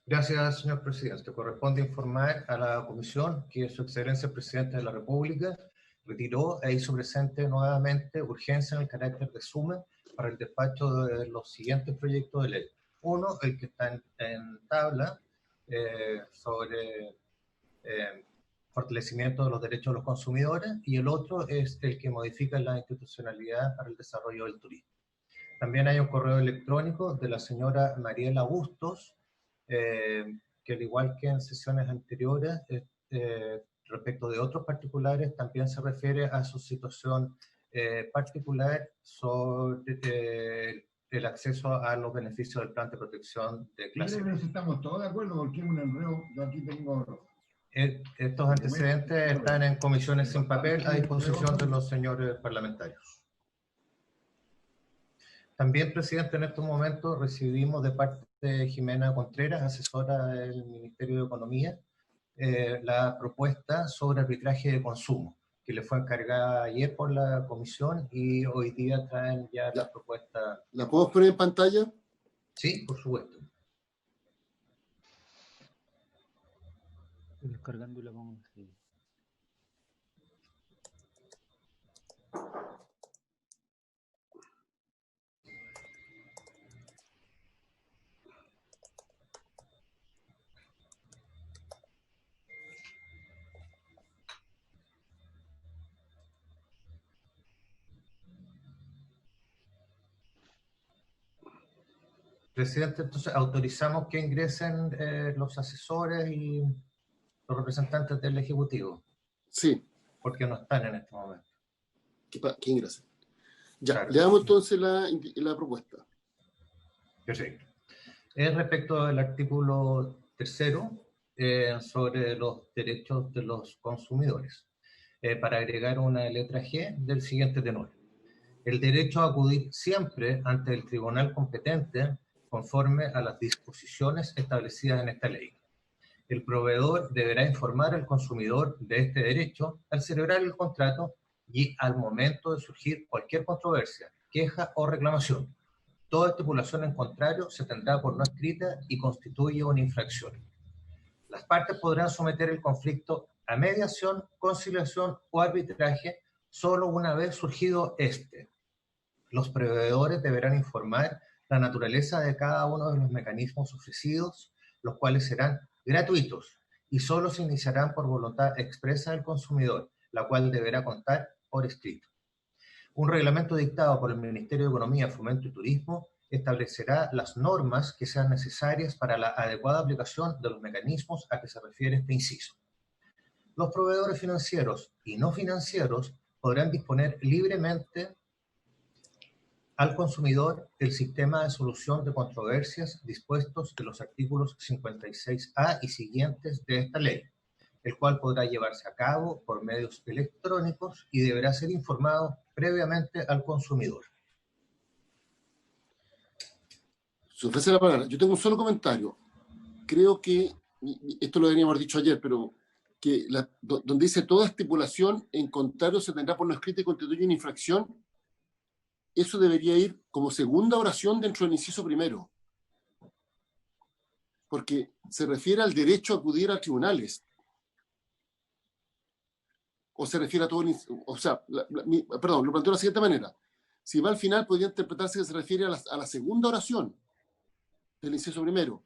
Gracias, señor presidente. Corresponde informar a la comisión que su excelencia el presidente de la República retiró e hizo presente nuevamente urgencia en el carácter de suma para el despacho de los siguientes proyectos de ley. Uno, el que está en tabla sobre fortalecimiento de los derechos de los consumidores, y el otro es el que modifica la institucionalidad para el desarrollo del turismo. También hay un correo electrónico de la señora Mariela Bustos, que al igual que en sesiones anteriores, respecto de otros particulares, también se refiere a su situación particular sobre el acceso a los beneficios del plan de protección de clase. Yo creo que estamos todos de acuerdo porque es un enredo. Yo aquí tengo... Estos antecedentes están en comisiones sin papel a disposición de los señores parlamentarios. También, presidente, en estos momentos recibimos de parte de Jimena Contreras, asesora del Ministerio de Economía, la propuesta sobre arbitraje de consumo, que le fue encargada ayer por la comisión y hoy día traen ya la propuesta. ¿La podemos poner en pantalla? Sí, por supuesto. Descargando la pongo así. Presidente, entonces autorizamos que ingresen los asesores y los representantes del Ejecutivo. Sí. Porque no están en este momento. Que ingresen. Ya, Claro. le damos entonces la propuesta. Perfecto. Respecto al artículo 3 sobre los derechos de los consumidores, para agregar una letra G del siguiente tenor. El derecho a acudir siempre ante el tribunal competente conforme a las disposiciones establecidas en esta ley. El proveedor deberá informar al consumidor de este derecho al celebrar el contrato y al momento de surgir cualquier controversia, queja o reclamación. Toda estipulación en contrario se tendrá por no escrita y constituye una infracción. Las partes podrán someter el conflicto a mediación, conciliación o arbitraje solo una vez surgido este. Los proveedores deberán informar la naturaleza de cada uno de los mecanismos ofrecidos, los cuales serán gratuitos y solo se iniciarán por voluntad expresa del consumidor, la cual deberá contar por escrito. Un reglamento dictado por el Ministerio de Economía, Fomento y Turismo establecerá las normas que sean necesarias para la adecuada aplicación de los mecanismos a que se refiere este inciso. Los proveedores financieros y no financieros podrán disponer libremente al consumidor el sistema de solución de controversias dispuestos en los artículos 56A y siguientes de esta ley, el cual podrá llevarse a cabo por medios electrónicos y deberá ser informado previamente al consumidor. Se ofrece la palabra. Yo tengo un solo comentario. Creo que, esto lo deberíamos haber dicho ayer, pero que donde dice toda estipulación en contrario se tendrá por no escrito y constituye una infracción, eso debería ir como segunda oración dentro del inciso primero. Porque se refiere al derecho a acudir a tribunales. O se refiere a todo el... O sea, perdón, lo planteo de la siguiente manera. Si va al final, podría interpretarse que se refiere a la segunda oración del inciso primero.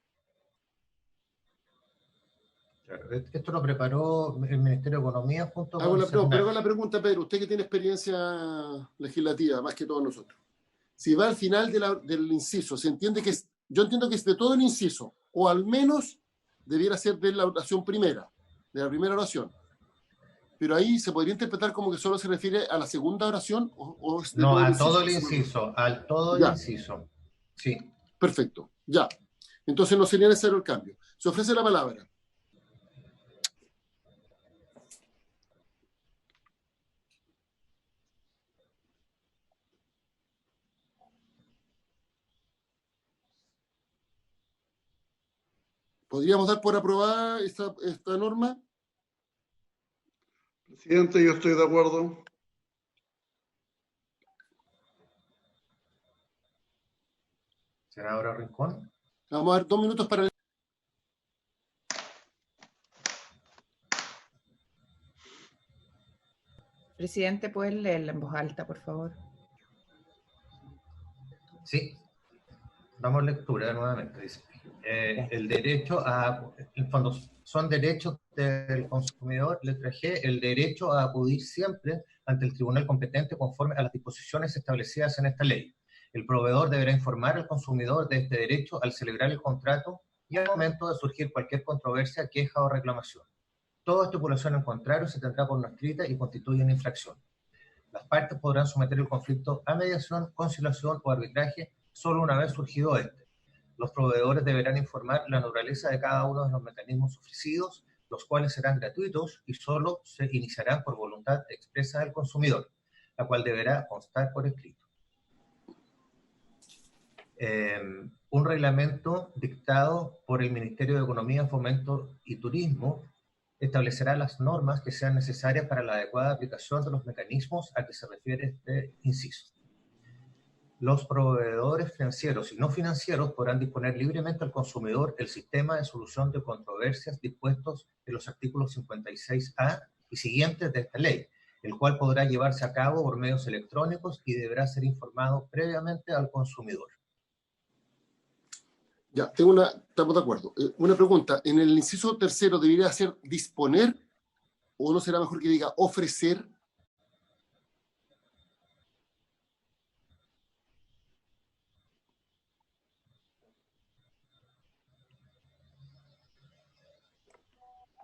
Claro, esto lo preparó el Ministerio de Economía junto con... Pero hago la pregunta, Pedro, usted que tiene experiencia legislativa, más que todos nosotros. Si va al final del inciso, se entiende que yo entiendo que es de todo el inciso, o al menos debiera ser de la oración primera, de la primera oración. Pero ahí se podría interpretar como que solo se refiere a la segunda oración o es de no, todo a todo el inciso, al todo el inciso. Sí. Perfecto, ya. Entonces no sería necesario el cambio. Se ofrece la palabra. ¿Podríamos dar por aprobada esta norma? Presidente, yo estoy de acuerdo. ¿Senadora Rincón? Vamos a dar 2 minutos para... Presidente, ¿puedes leerla en voz alta, por favor? Sí, damos lectura nuevamente. Dice, el derecho a, en fondo, son derechos del consumidor, letra G, el derecho a acudir siempre ante el tribunal competente conforme a las disposiciones establecidas en esta ley. El proveedor deberá informar al consumidor de este derecho al celebrar el contrato y al momento de surgir cualquier controversia, queja o reclamación. Toda estipulación en contrario se tendrá por no escrita y constituye una infracción. Las partes podrán someter el conflicto a mediación, conciliación o arbitraje solo una vez surgido este. Los proveedores deberán informar la naturaleza de cada uno de los mecanismos ofrecidos, los cuales serán gratuitos y solo se iniciarán por voluntad expresa del consumidor, la cual deberá constar por escrito. Un reglamento dictado por el Ministerio de Economía, Fomento y Turismo establecerá las normas que sean necesarias para la adecuada aplicación de los mecanismos a que se refiere este inciso. Los proveedores financieros y no financieros podrán disponer libremente al consumidor el sistema de solución de controversias dispuestos en los artículos 56A y siguientes de esta ley, el cual podrá llevarse a cabo por medios electrónicos y deberá ser informado previamente al consumidor. Ya, estamos de acuerdo. Una pregunta, ¿en el inciso tercero debería ser disponer o no será mejor que diga ofrecer?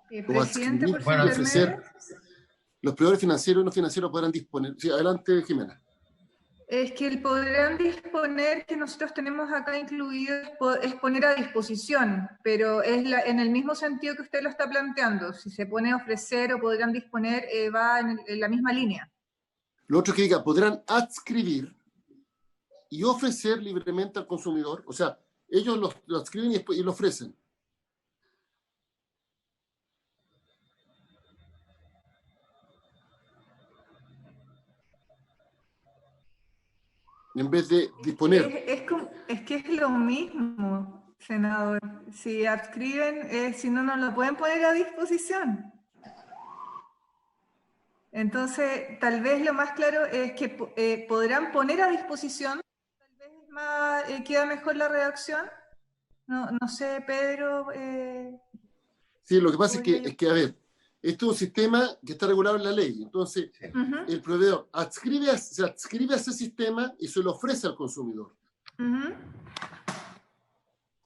Presidente, por Bueno, favor, ofrecer. Los proveedores financieros y no financieros podrán disponer. Sí, adelante, Jimena. Es que el podrán disponer que nosotros tenemos acá incluido es poner a disposición, pero es en el mismo sentido que usted lo está planteando. Si se pone a ofrecer o podrán disponer, va en la misma línea. Lo otro que diga, podrán adscribir y ofrecer libremente al consumidor. O sea, ellos lo adscriben y lo ofrecen. En vez de disponer. Es que es lo mismo, senador. Si adscriben, si no, no lo pueden poner a disposición. Entonces, tal vez lo más claro es que podrán poner a disposición, tal vez queda mejor la redacción. No sé, Pedro. Sí, lo que pasa es que, a ver, esto es un sistema que está regulado en la ley. Entonces, el proveedor se adscribe a ese sistema y se lo ofrece al consumidor.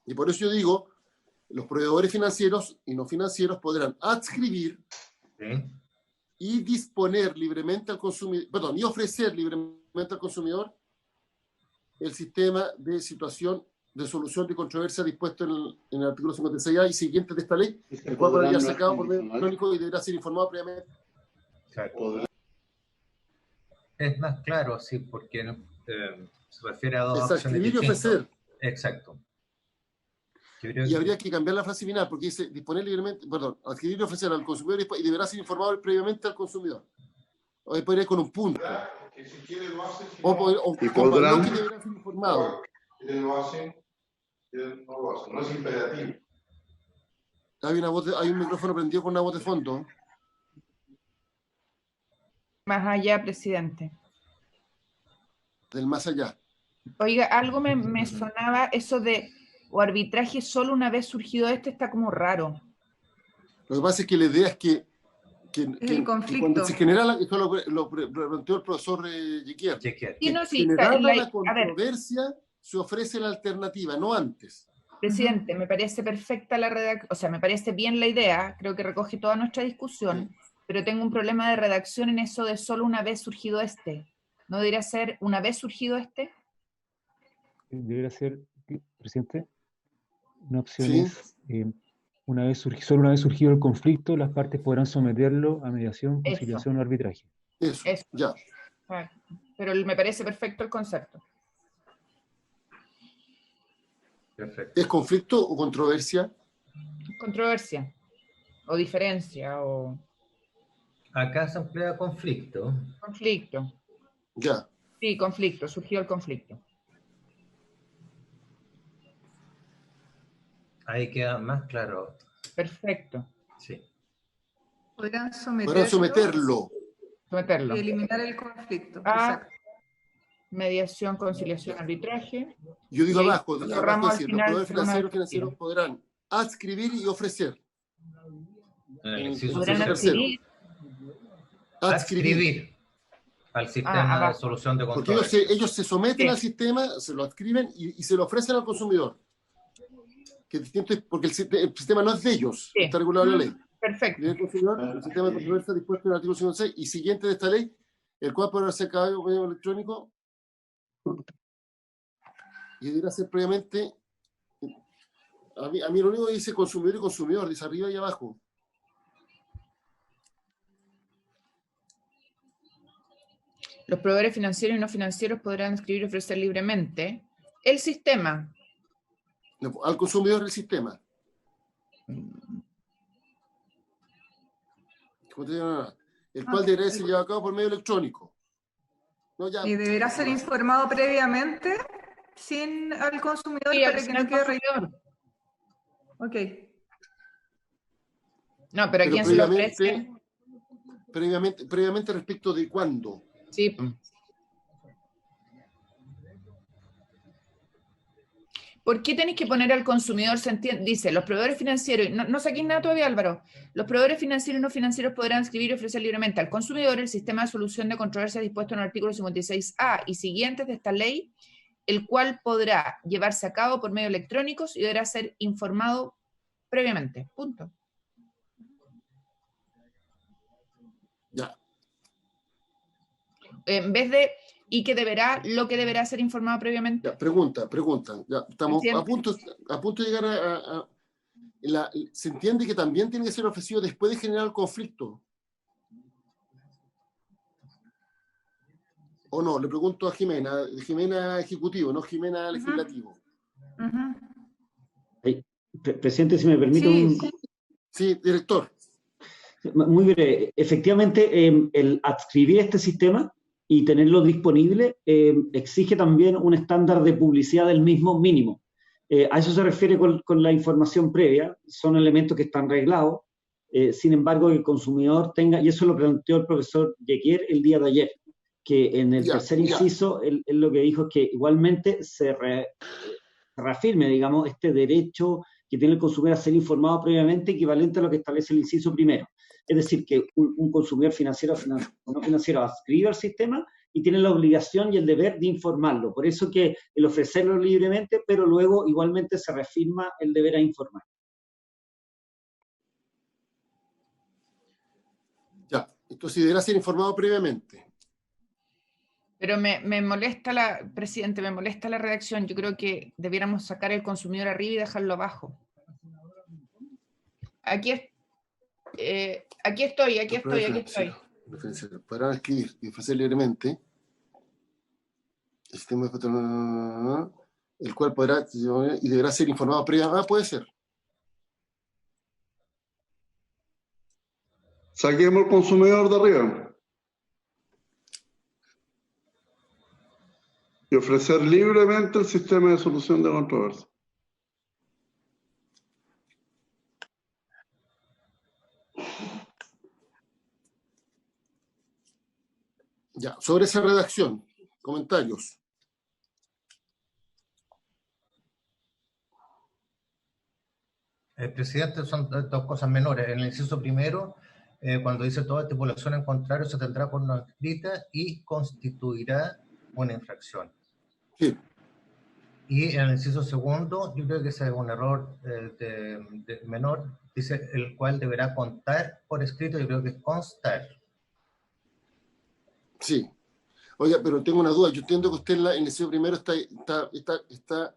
Y por eso yo digo, los proveedores financieros y no financieros podrán adscribir y disponer libremente al consumidor, perdón, y ofrecer libremente al consumidor el sistema de solución de controversia dispuesto en el artículo 56A y siguientes de esta ley, el cual debería ser sacado por medio electrónico y deberá ser informado previamente. Claro. Es más claro, sí, porque se refiere a dos opciones adscribir y ofrecer. Exacto. Y habría que cambiar la frase final, porque dice disponer libremente, perdón, adquirir y ofrecer al consumidor y deberá ser informado previamente al consumidor. O podría ir con un punto. Que si quiere lo hace, si O podrán, que deberá ser informado. quieren lo hacen, quieren no lo hacen. No es imperativo. Hay un micrófono prendido con una voz de fondo. Más allá, presidente. Del más allá. Oiga, algo me sonaba eso de o arbitraje solo una vez surgido está como raro. Lo que pasa es que la idea es que cuando se genera, esto lo planteó el profesor Jequier, Sí, no, sí, generada la controversia, se ofrece la alternativa, no antes. Presidente, me parece perfecta la redacción, o sea, me parece bien la idea, creo que recoge toda nuestra discusión, pero tengo un problema de redacción en eso de solo una vez surgido ¿No debería ser una vez surgido Debería ser, presidente, una opción es, solo una vez surgido el conflicto, las partes podrán someterlo a mediación, conciliación o arbitraje. Eso, ya. Pero me parece perfecto el concepto. Perfecto. ¿Es conflicto o controversia? Controversia, o diferencia, o... Acá se emplea conflicto. Conflicto. Ya. Sí, conflicto, surgió el conflicto. Ahí queda más claro. Perfecto. Sí. Podrán someterlo. Someterlo. Y eliminar el conflicto. Ah, Exacto. Mediación, conciliación, arbitraje. Yo digo Y ahí abajo, cerramos al decir, los final proveedores por una vez financieros podrán adscribir y ofrecer. En el inciso Podrán tercero. adquirir. Adscribir. al sistema de abajo. solución de Porque controversias. ellos se someten Sí. al sistema, se lo adscriben y se lo ofrecen al consumidor. Que es distinto, porque el sistema no es de ellos, Sí. está regulado en la ley. Perfecto. El consumidor, el sistema de controversia dispuesto en el artículo 56 y siguiente de esta ley, el cual podrá ser cada medio electrónico y deberá ser previamente. A mí lo único que dice consumidor y consumidor, dice arriba y abajo. Los proveedores financieros y no financieros podrán escribir y ofrecer libremente el sistema. No, al consumidor del sistema. ¿Cómo te digo? El cual deberá ser llevado a cabo por medio electrónico. No, ya, Y deberá ser informado previamente sin al consumidor Sí, para que no quede consumidor. Ok. No, pero ¿a pero quién se lo ofrece? previamente respecto de cuándo. Sí. ¿Por qué tenéis que poner al consumidor? Se entiende, dice, los proveedores financieros, no saquéis nada todavía, Álvaro. Los proveedores financieros y no financieros podrán escribir y ofrecer libremente al consumidor el sistema de solución de controversias dispuesto en el artículo 56A y siguientes de esta ley, el cual podrá llevarse a cabo por medios electrónicos y deberá ser informado previamente. Punto. Ya. En vez de y que deberá, lo que deberá ser informado previamente. Ya, pregunta. Ya, estamos ¿Entiendes? a punto de llegar se entiende que también tiene que ser ofrecido después de generar el conflicto. ¿O no? Le pregunto a Jimena ejecutivo, no Jimena legislativo. Presidente, si me permite un... Sí, director. Muy breve. Efectivamente, el adscribir este sistema y tenerlo disponible exige también un estándar de publicidad del mismo mínimo. A eso se refiere con la información previa, son elementos que están reglados, sin embargo, que el consumidor tenga, y eso lo planteó el profesor Yequier el día de ayer, que en el tercer inciso, él lo que dijo es que igualmente se reafirme, digamos, este derecho que tiene el consumidor a ser informado previamente, equivalente a lo que establece el inciso primero. Es decir, que un consumidor financiero o no financiero adscribe al sistema y tiene la obligación y el deber de informarlo. Por eso que el ofrecerlo libremente, pero luego igualmente se reafirma el deber a informar. Ya, entonces deberá ser informado previamente. Pero me molesta presidente, me molesta la redacción. Yo creo que debiéramos sacar el consumidor arriba y dejarlo abajo. Aquí estoy. Podrán escribir y ofrecer libremente el sistema de el cual podrá y deberá ser informado previamente. Puede ser. Saquemos el consumidor de arriba. Y ofrecer libremente el sistema de solución de controversia. Ya, sobre esa redacción, comentarios. Presidente, son dos cosas menores. En el inciso primero, cuando dice toda estipulación en contrario se tendrá por no escrita y constituirá una infracción. Sí. Y en el inciso segundo, yo creo que ese es un error menor, dice el cual deberá contar por escrito, yo creo que es constar. Sí. Oiga, pero tengo una duda. Yo entiendo que usted en el inciso primero está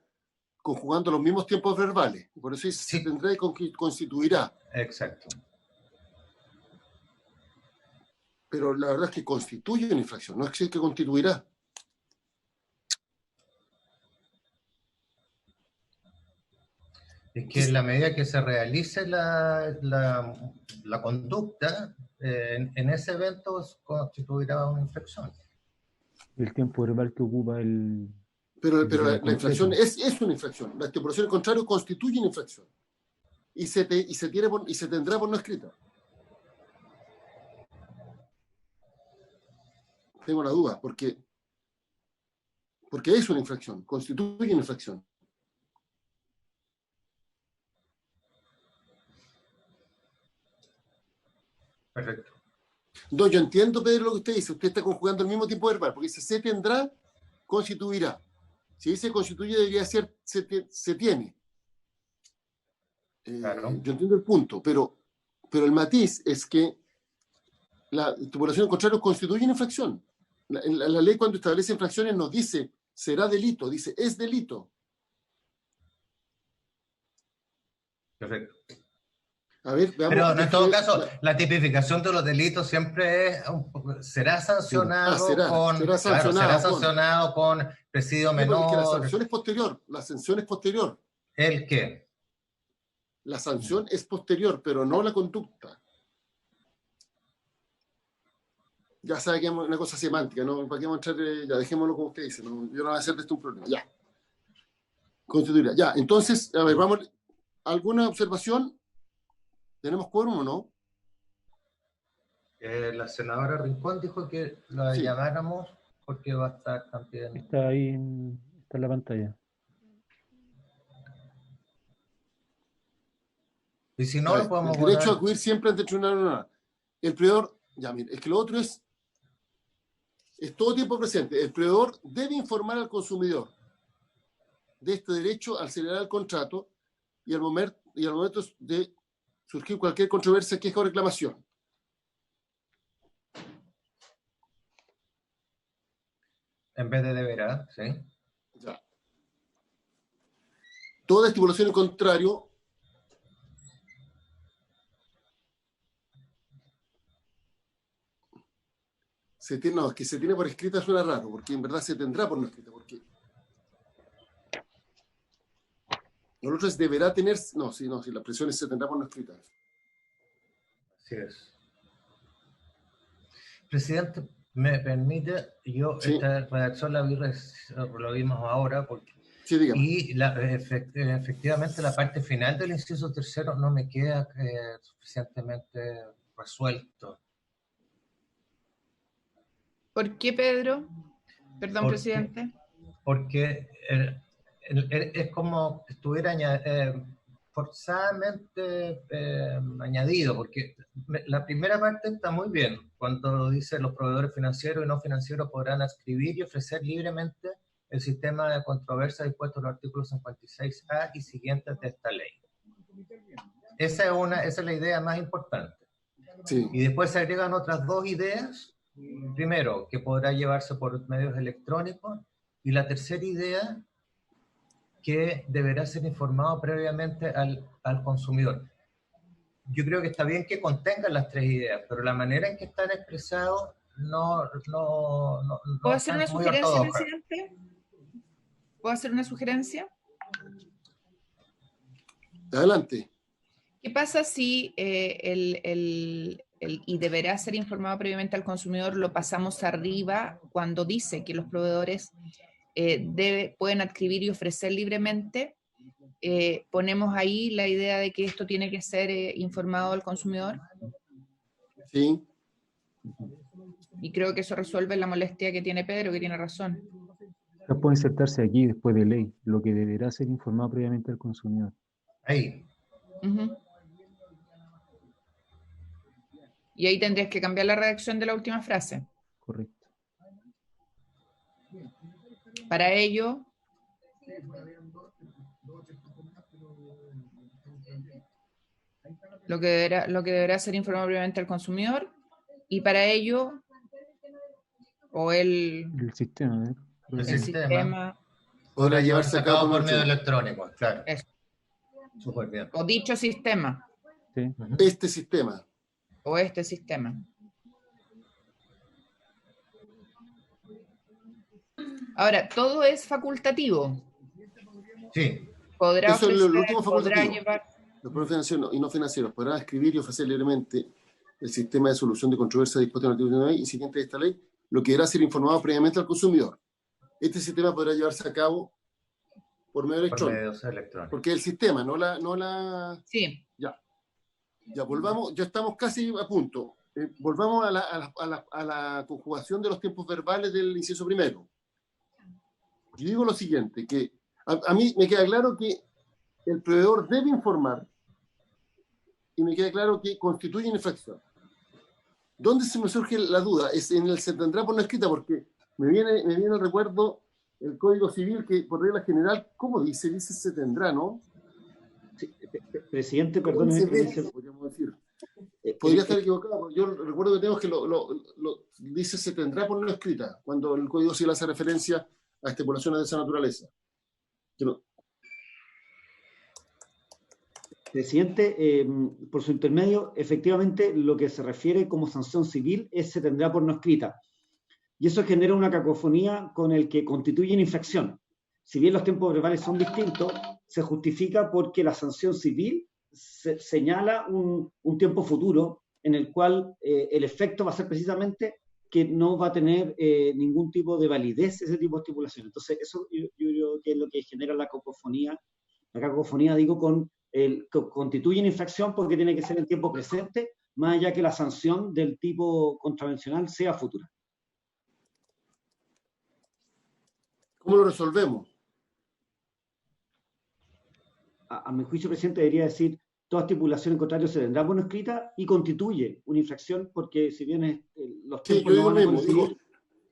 conjugando los mismos tiempos verbales. Por eso dice, se tendrá y constituirá. Exacto. Pero la verdad es que constituye una infracción, no es que constituirá. Es que en la medida que se realice la conducta, en ese evento constituirá una infracción. El tiempo verbal que ocupa el... Pero la infracción es una infracción. La estipulación al contrario constituye una infracción. Y se tendrá por no escrita. Tengo la duda, porque es una infracción, constituye una infracción. Perfecto. No, yo entiendo, Pedro, lo que usted dice. Usted está conjugando el mismo tiempo verbal, porque dice se tendrá, constituirá. Si dice constituye, debería ser se tiene. Claro. Yo entiendo el punto, pero el matiz es que la estipulación al contrario constituye una infracción. La ley, cuando establece infracciones, nos dice será delito, dice es delito. Perfecto. A ver, veamos. Pero en todo caso, la tipificación de los delitos siempre es será sancionado será sancionado con presidio menor. Porque la sanción es posterior. La sanción es posterior. ¿El qué? La sanción es posterior, pero no la conducta. Ya sabe que es una cosa semántica, ¿no? ¿Para qué vamos a entrar? Ya dejémoslo como usted dice. ¿No? Yo no voy a hacer de esto un problema. Ya. Constituirá. Ya, entonces, a ver, vamos. ¿Alguna observación? ¿Tenemos quórum o no? La senadora Rincón dijo que la llamáramos porque va a estar también. Está ahí, está en la pantalla. Y si no, lo podemos el derecho a acudir siempre ante el tribunal. El proveedor, ya mire, es que lo otro es todo tiempo presente. El proveedor debe informar al consumidor de este derecho al celebrar el contrato y al momento de surgir cualquier controversia, queja o reclamación. En vez de deberá, ¿sí? Ya. Toda estipulación en contrario es que se tiene por escrita suena raro, porque en verdad se tendrá por no escrita, porque lo otro es deberá tener, si la presión es se tendrá por no escrita. Así es. Presidente, me permite, esta redacción la vimos ahora, porque sí, dígame. Y efectivamente la parte final del inciso tercero no me queda suficientemente resuelto. ¿Por qué, Pedro? Perdón, presidente. Porque es como si estuviera forzadamente añadido, porque la primera parte está muy bien, cuando dice los proveedores financieros y no financieros podrán adscribir y ofrecer libremente el sistema de controversia dispuesto en los artículos 56A y siguientes de esta ley. Esa es la idea más importante. Sí. Y después se agregan otras dos ideas. Primero, que podrá llevarse por medios electrónicos, y la tercera idea, que deberá ser informado previamente al consumidor. Yo creo que está bien que contengan las tres ideas, pero la manera en que están expresados no ¿Puedo hacer una muy sugerencia, ortodoxa. presidente? ¿Puedo hacer una sugerencia? Adelante. ¿Qué pasa si y deberá ser informado previamente al consumidor lo pasamos arriba cuando dice que los proveedores pueden adscribir y ofrecer libremente? Ponemos ahí la idea de que esto tiene que ser informado al consumidor. Sí. Y creo que eso resuelve la molestia que tiene Pedro, que tiene razón. Puede insertarse aquí después de ley, lo que deberá ser informado previamente al consumidor. Ahí. Uh-huh. Y ahí tendrías que cambiar la redacción de la última frase. Correcto. Para ello, lo que deberá ser informado previamente al consumidor, y para ello, el sistema, el sistema podrá llevarse a cabo por medio electrónico, claro. Eso. Súper bien. O dicho sistema. Sí. Este sistema. O este sistema. Ahora, todo es facultativo. Sí. Eso es el último podrá facultativo. llevar. Los proveedores financieros y no financieros podrán escribir y ofrecer libremente el sistema de solución de controversia dispuesto en el artículo 9 y siguiente de esta ley, lo que deberá ser informado previamente al consumidor. Este sistema podrá llevarse a cabo por medio electrónico. Por medios electrónicos. Porque el sistema, no la... Sí. Ya volvamos, ya estamos casi a punto. volvamos a la conjugación de los tiempos verbales del inciso primero. Yo digo lo siguiente, que a mí me queda claro que el proveedor debe informar y me queda claro que constituye una infracción. ¿Dónde se me surge la duda? Es en el se tendrá por no escrita, porque me viene el recuerdo el Código Civil que por regla general, ¿cómo dice? Dice se tendrá, ¿no? Sí, presidente, perdón. Podríamos decir. Podría estar equivocado. Yo recuerdo que tenemos que dice se tendrá por no escrita, cuando el Código Civil hace referencia a estipulaciones de esa naturaleza. Presidente, por su intermedio, efectivamente lo que se refiere como sanción civil es se tendrá por no escrita. Y eso genera una cacofonía con el que constituye una infracción. Si bien los tiempos verbales son distintos, se justifica porque la sanción civil señala un tiempo futuro en el cual el efecto va a ser precisamente que no va a tener ningún tipo de validez ese tipo de estipulación. Entonces, eso yo creo que es lo que genera la cacofonía. La cacofonía, digo, constituye una infracción porque tiene que ser en tiempo presente, más allá que la sanción del tipo contravencional sea futura. ¿Cómo lo resolvemos? A mi juicio, presidente, debería decir toda estipulación en contrario se tendrá por no escrita y constituye una infracción porque si bien los tiempos no van a coincidir.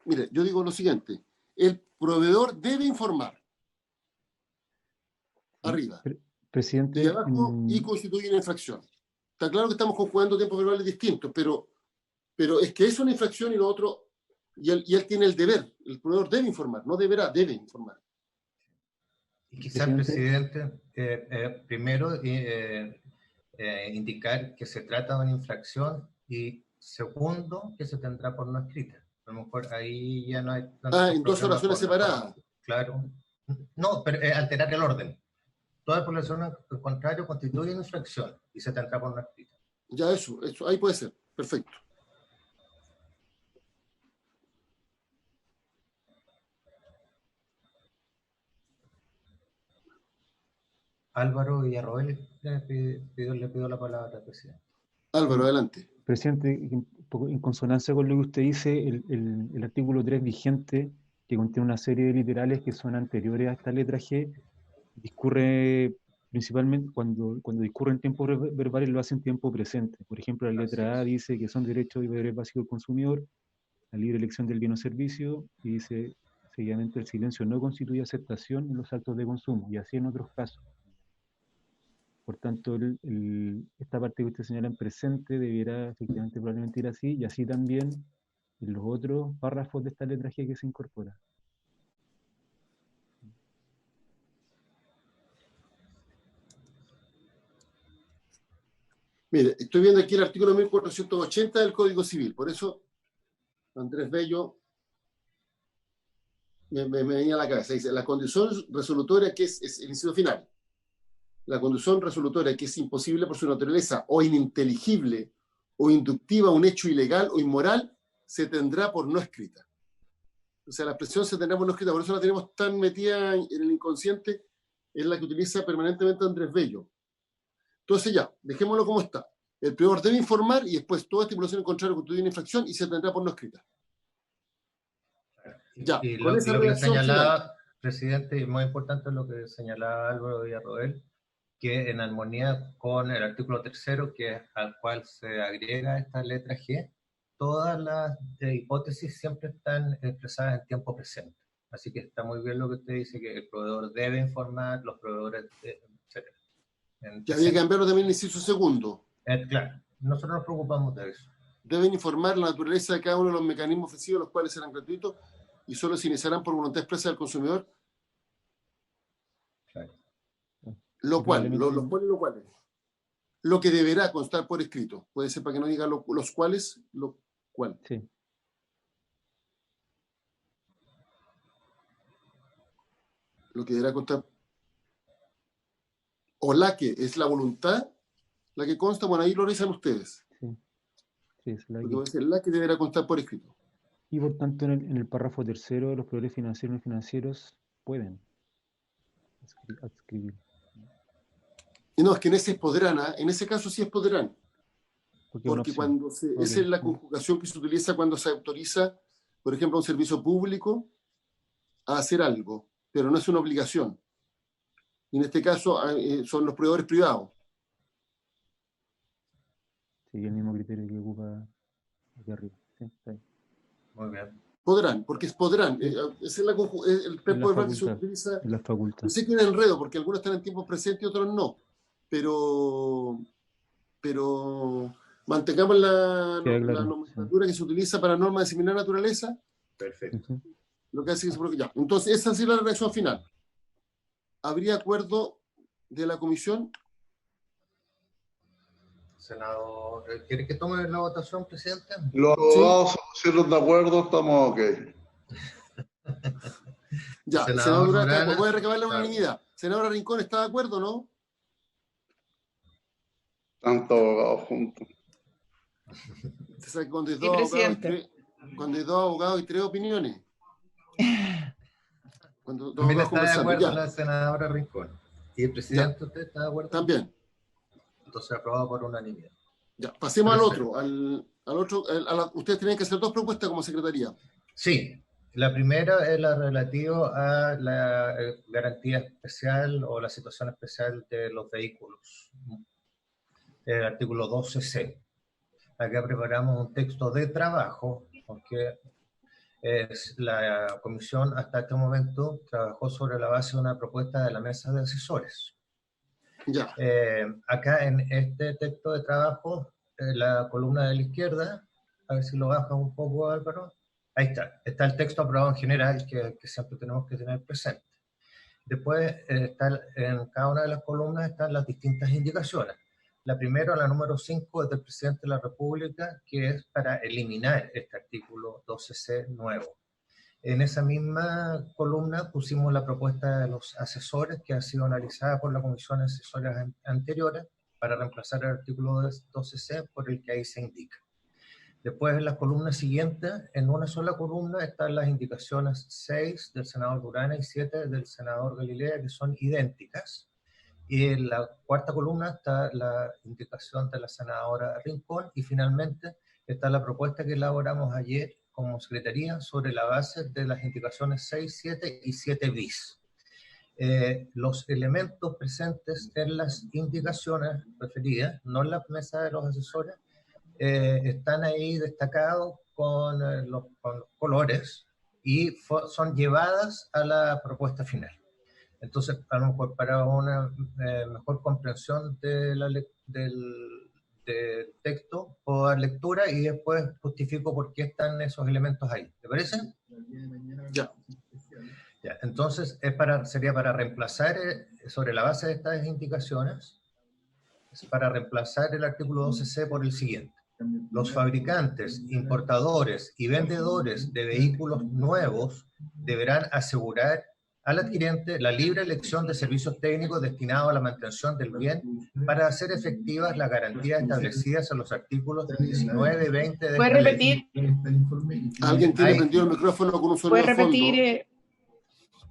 Mire, yo digo lo siguiente, el proveedor debe informar arriba presidente, y abajo y constituye una infracción. Está claro que estamos conjugando tiempos verbales distintos, pero es que es una infracción y lo otro, y él tiene el deber, el proveedor debe informar, no deberá, debe informar. Y quizás, presidente, primero indicar que se trata de una infracción y segundo, que se tendrá por no escrita. A lo mejor ahí ya no hay... en dos oraciones separadas. Claro. No, pero alterar el orden. Toda población al contrario constituye una infracción y se tendrá por no escrita. Ya eso, ahí puede ser. Perfecto. Álvaro Villarroel le pido la palabra, presidente. Álvaro, adelante. Presidente, en consonancia con lo que usted dice, el artículo 3 vigente, que contiene una serie de literales que son anteriores a esta letra G, discurre principalmente cuando discurre en tiempos verbales, lo hace en tiempo presente. Por ejemplo, la letra A dice que son derechos y deberes básicos del consumidor, la libre elección del bien o servicio, y dice seguidamente el silencio no constituye aceptación en los actos de consumo, y así en otros casos. Por tanto, esta parte que usted señala en presente debiera efectivamente probablemente ir así, y así también en los otros párrafos de esta letra G que se incorpora. Mire, estoy viendo aquí el artículo 1480 del Código Civil, por eso Andrés Bello me venía a la cabeza. Dice, la condición resolutoria que es el inciso final. La condición resolutoria que es imposible por su naturaleza o ininteligible o inductiva a un hecho ilegal o inmoral, se tendrá por no escrita. O sea, la expresión se tendrá por no escrita, por eso la tenemos tan metida en el inconsciente, es la que utiliza permanentemente Andrés Bello. Entonces ya, dejémoslo como está. El proveedor debe informar y después toda estipulación en contrario constituye una infracción y se tendrá por no escrita. Ya, y lo que señalaba, presidente, y muy importante lo que señalaba Álvaro Villarroel, que en armonía con el artículo 3º, al cual se agrega esta letra G, todas las hipótesis siempre están expresadas en tiempo presente. Así que está muy bien lo que usted dice, que el proveedor debe informar, los proveedores, etc. Ya había que cambiarlo también el inciso segundo. Claro, nosotros nos preocupamos de eso. Deben informar la naturaleza de cada uno de los mecanismos ofrecidos, los cuales serán gratuitos y solo se iniciarán por voluntad expresa del consumidor. Claro. Lo cual, lo que deberá constar por escrito. Puede ser para que no diga los cuales, lo cual. Sí. Lo que deberá constar. O la que es la voluntad, la que consta, bueno, ahí lo revisan ustedes. Sí. Sí, es la que puede ser la que deberá constar por escrito. Y por tanto, en el párrafo 3º, los proveedores financieros y no financieros pueden adscribir. Y no, es que en ese podrán, en ese caso sí es podrán. Porque cuando esa es la conjugación que se utiliza cuando se autoriza, por ejemplo, a un servicio público a hacer algo, pero no es una obligación. Y en este caso son los proveedores privados. Sí, el mismo criterio que ocupa aquí arriba. Sí, está bien. Muy bien. Podrán, porque podrán. Esa es el verbo verbal que se utiliza. En la facultad. Yo sé que es un enredo, porque algunos están en tiempos presentes y otros no. Pero mantengamos la nomenclatura que se utiliza para normas de similar naturaleza. Perfecto. Lo que hace que se bloquee ya. Entonces, esa es la redacción final. ¿Habría acuerdo de la comisión? Senado, ¿quiere que tome la votación, presidente? Los abogados se pusieron de acuerdo, estamos ok. Ya, senador Durán, voy a recabar la unanimidad. Senadora Rincón, ¿está de acuerdo, no? Tantos abogados juntos. Usted sabe que cuando hay dos abogados y tres opiniones. Cuando también está de acuerdo ya. La senadora Rincón. ¿Y el presidente, usted está de acuerdo? También. Entonces aprobado por unanimidad. Ya, pasemos al otro. Ustedes tienen que hacer dos propuestas como secretaría. Sí. La primera es la relativa a la garantía especial o la situación especial de los vehículos. El artículo 12C. Acá preparamos un texto de trabajo, porque la comisión hasta este momento trabajó sobre la base de una propuesta de la mesa de asesores. Ya. Acá en este texto de trabajo, la columna de la izquierda, a ver si lo baja un poco, Álvaro. Ahí está el texto aprobado en general que siempre tenemos que tener presente. Después, en cada una de las columnas están las distintas indicaciones. La primera, la número 5, es del presidente de la República, que es para eliminar este artículo 12C nuevo. En esa misma columna pusimos la propuesta de los asesores, que ha sido analizada por la comisión de asesores anteriores, para reemplazar el artículo 12C por el que ahí se indica. Después, en las columnas siguientes, en una sola columna, están las indicaciones 6 del senador Durán y 7 del senador Galilea, que son idénticas. Y en la cuarta columna está la indicación de la senadora Rincón, y finalmente está la propuesta que elaboramos ayer como secretaría sobre la base de las indicaciones 6, 7 y 7 bis. Los elementos presentes en las indicaciones referidas, no en la mesa de los asesores, están ahí destacados con los colores y son llevadas a la propuesta final. Entonces, a lo mejor para una mejor comprensión del texto, puedo dar lectura y después justifico por qué están esos elementos ahí. ¿Te parece? Ya. Ya. Entonces, sería para reemplazar, sobre la base de estas indicaciones, es para reemplazar el artículo 12C por el siguiente. Los fabricantes, importadores y vendedores de vehículos nuevos deberán asegurar al adquirente la libre elección de servicios técnicos destinados a la mantención del bien para hacer efectivas las garantías establecidas en los artículos 19 y 20 de ¿Puede esta repetir? ley. ¿Alguien tiene prendido el micrófono con un sonido ¿Puede repetir? de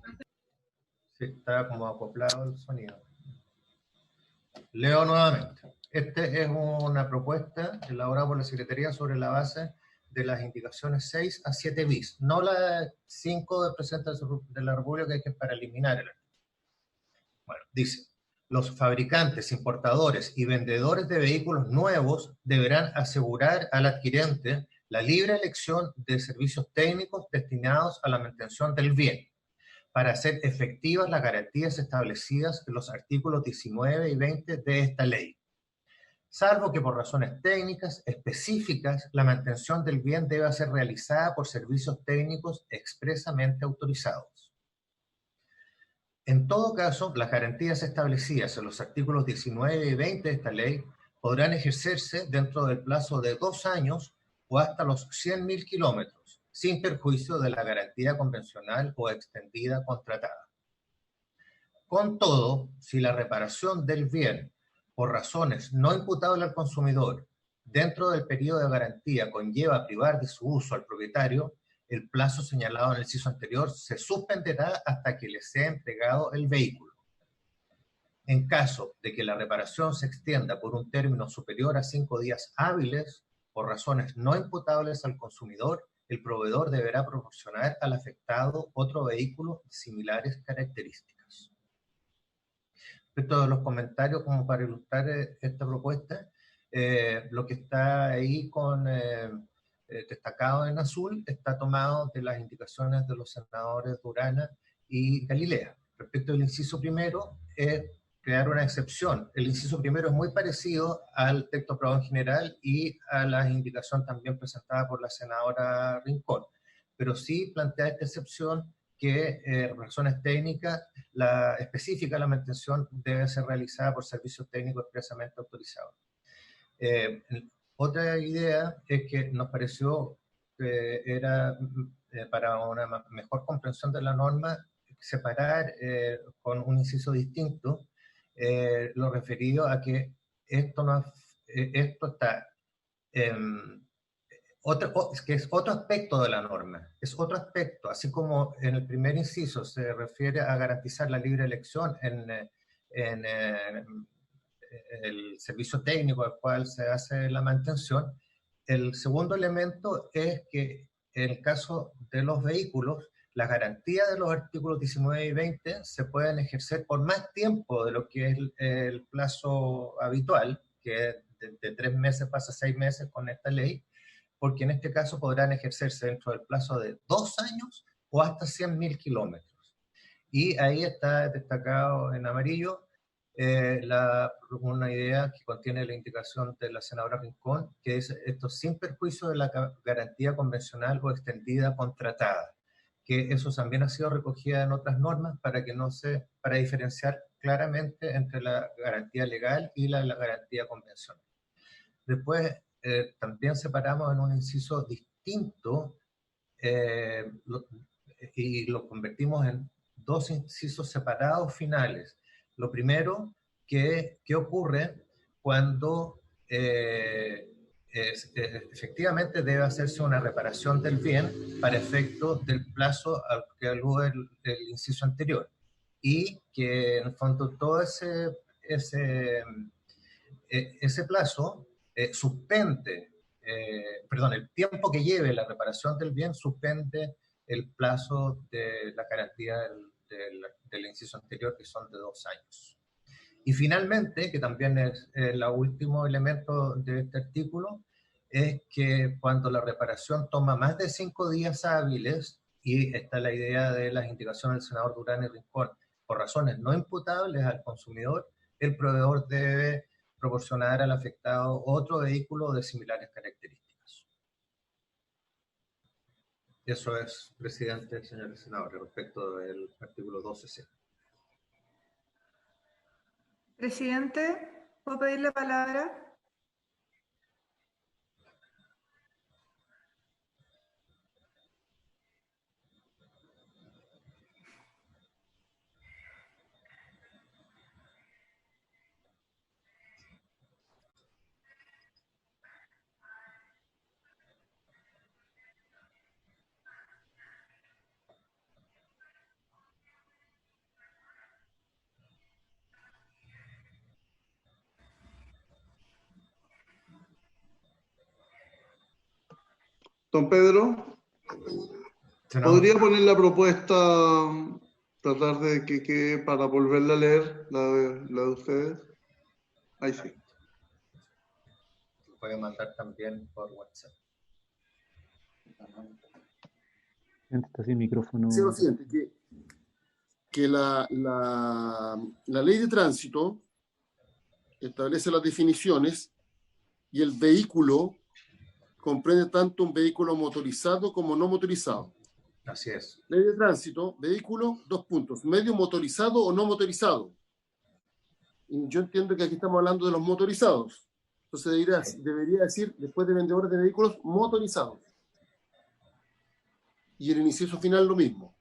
fondo? Sí, está como acoplado el sonido. Leo nuevamente. Esta es una propuesta elaborada por la Secretaría sobre la base de las indicaciones 6 a 7 bis, no la 5 del presidente de la República, que es para eliminar el artículo. Bueno, dice, los fabricantes, importadores y vendedores de vehículos nuevos deberán asegurar al adquirente la libre elección de servicios técnicos destinados a la mantención del bien, para hacer efectivas las garantías establecidas en los artículos 19 y 20 de esta ley. Salvo que por razones técnicas específicas, la mantención del bien deba ser realizada por servicios técnicos expresamente autorizados. En todo caso, las garantías establecidas en los artículos 19 y 20 de esta ley podrán ejercerse dentro del plazo de 2 años o hasta los 100.000 kilómetros, sin perjuicio de la garantía convencional o extendida contratada. Con todo, si la reparación del bien por razones no imputables al consumidor dentro del periodo de garantía conlleva privar de su uso al propietario, el plazo señalado en el inciso anterior se suspenderá hasta que le sea entregado el vehículo. En caso de que la reparación se extienda por un término superior a 5 días hábiles, por razones no imputables al consumidor, el proveedor deberá proporcionar al afectado otro vehículo de similares características. Respecto a los comentarios, como para ilustrar esta propuesta, lo que está ahí destacado en azul está tomado de las indicaciones de los senadores Durana y Galilea. Respecto al inciso primero, es crear una excepción. El inciso primero es muy parecido al texto aprobado en general y a la indicación también presentada por la senadora Rincón, pero sí plantea esta excepción que por razones técnicas específica la mantención debe ser realizada por servicios técnicos expresamente autorizados. Otra idea es que nos pareció que era para una mejor comprensión de la norma separar con un inciso distinto lo referido a que esto está que es otro aspecto de la norma, es otro aspecto, así como en el primer inciso se refiere a garantizar la libre elección en el servicio técnico al cual se hace la mantención. El segundo elemento es que en el caso de los vehículos, las garantías de los artículos 19 y 20 se pueden ejercer por más tiempo de lo que es el plazo habitual, que de 3 meses pasa a 6 meses con esta ley, porque en este caso podrán ejercerse dentro del plazo de 2 años o hasta 100.000 kilómetros. Y ahí está destacado en amarillo una idea que contiene la indicación de la senadora Rincón, que es esto sin perjuicio de la garantía convencional o extendida contratada, que eso también ha sido recogida en otras normas para diferenciar claramente entre la garantía legal y la garantía convencional. Después también separamos en un inciso distinto y lo convertimos en 2 incisos separados finales. Lo primero, ¿qué ocurre cuando efectivamente debe hacerse una reparación del bien para efecto del plazo al que alude el inciso anterior? Y que en el fondo todo ese plazo suspende, el tiempo que lleve la reparación del bien suspende el plazo de la garantía del inciso anterior, que son de 2 años. Y finalmente, que también es el último elemento de este artículo, es que cuando la reparación toma más de 5 días hábiles, y está la idea de las indicaciones del senador Durán y Rincón, por razones no imputables al consumidor, el proveedor debe proporcionar al afectado otro vehículo de similares características. Eso es, presidente, señores senadores, respecto del artículo 12C. Presidente, ¿puedo pedir la palabra? Don Pedro, ¿podría poner la propuesta, tratar de que quede para volverla a leer, la de ustedes? Ahí sí. Voy a mandar también por WhatsApp. Está sin micrófono. Sí, lo siguiente, que la ley de tránsito establece las definiciones y el vehículo comprende tanto un vehículo motorizado como no motorizado. Así es. Ley de tránsito, vehículo, 2 puntos, medio motorizado o no motorizado. Y yo entiendo que aquí estamos hablando de los motorizados. Entonces debería decir, después de vendedores de vehículos motorizados. Y en el inciso final lo mismo.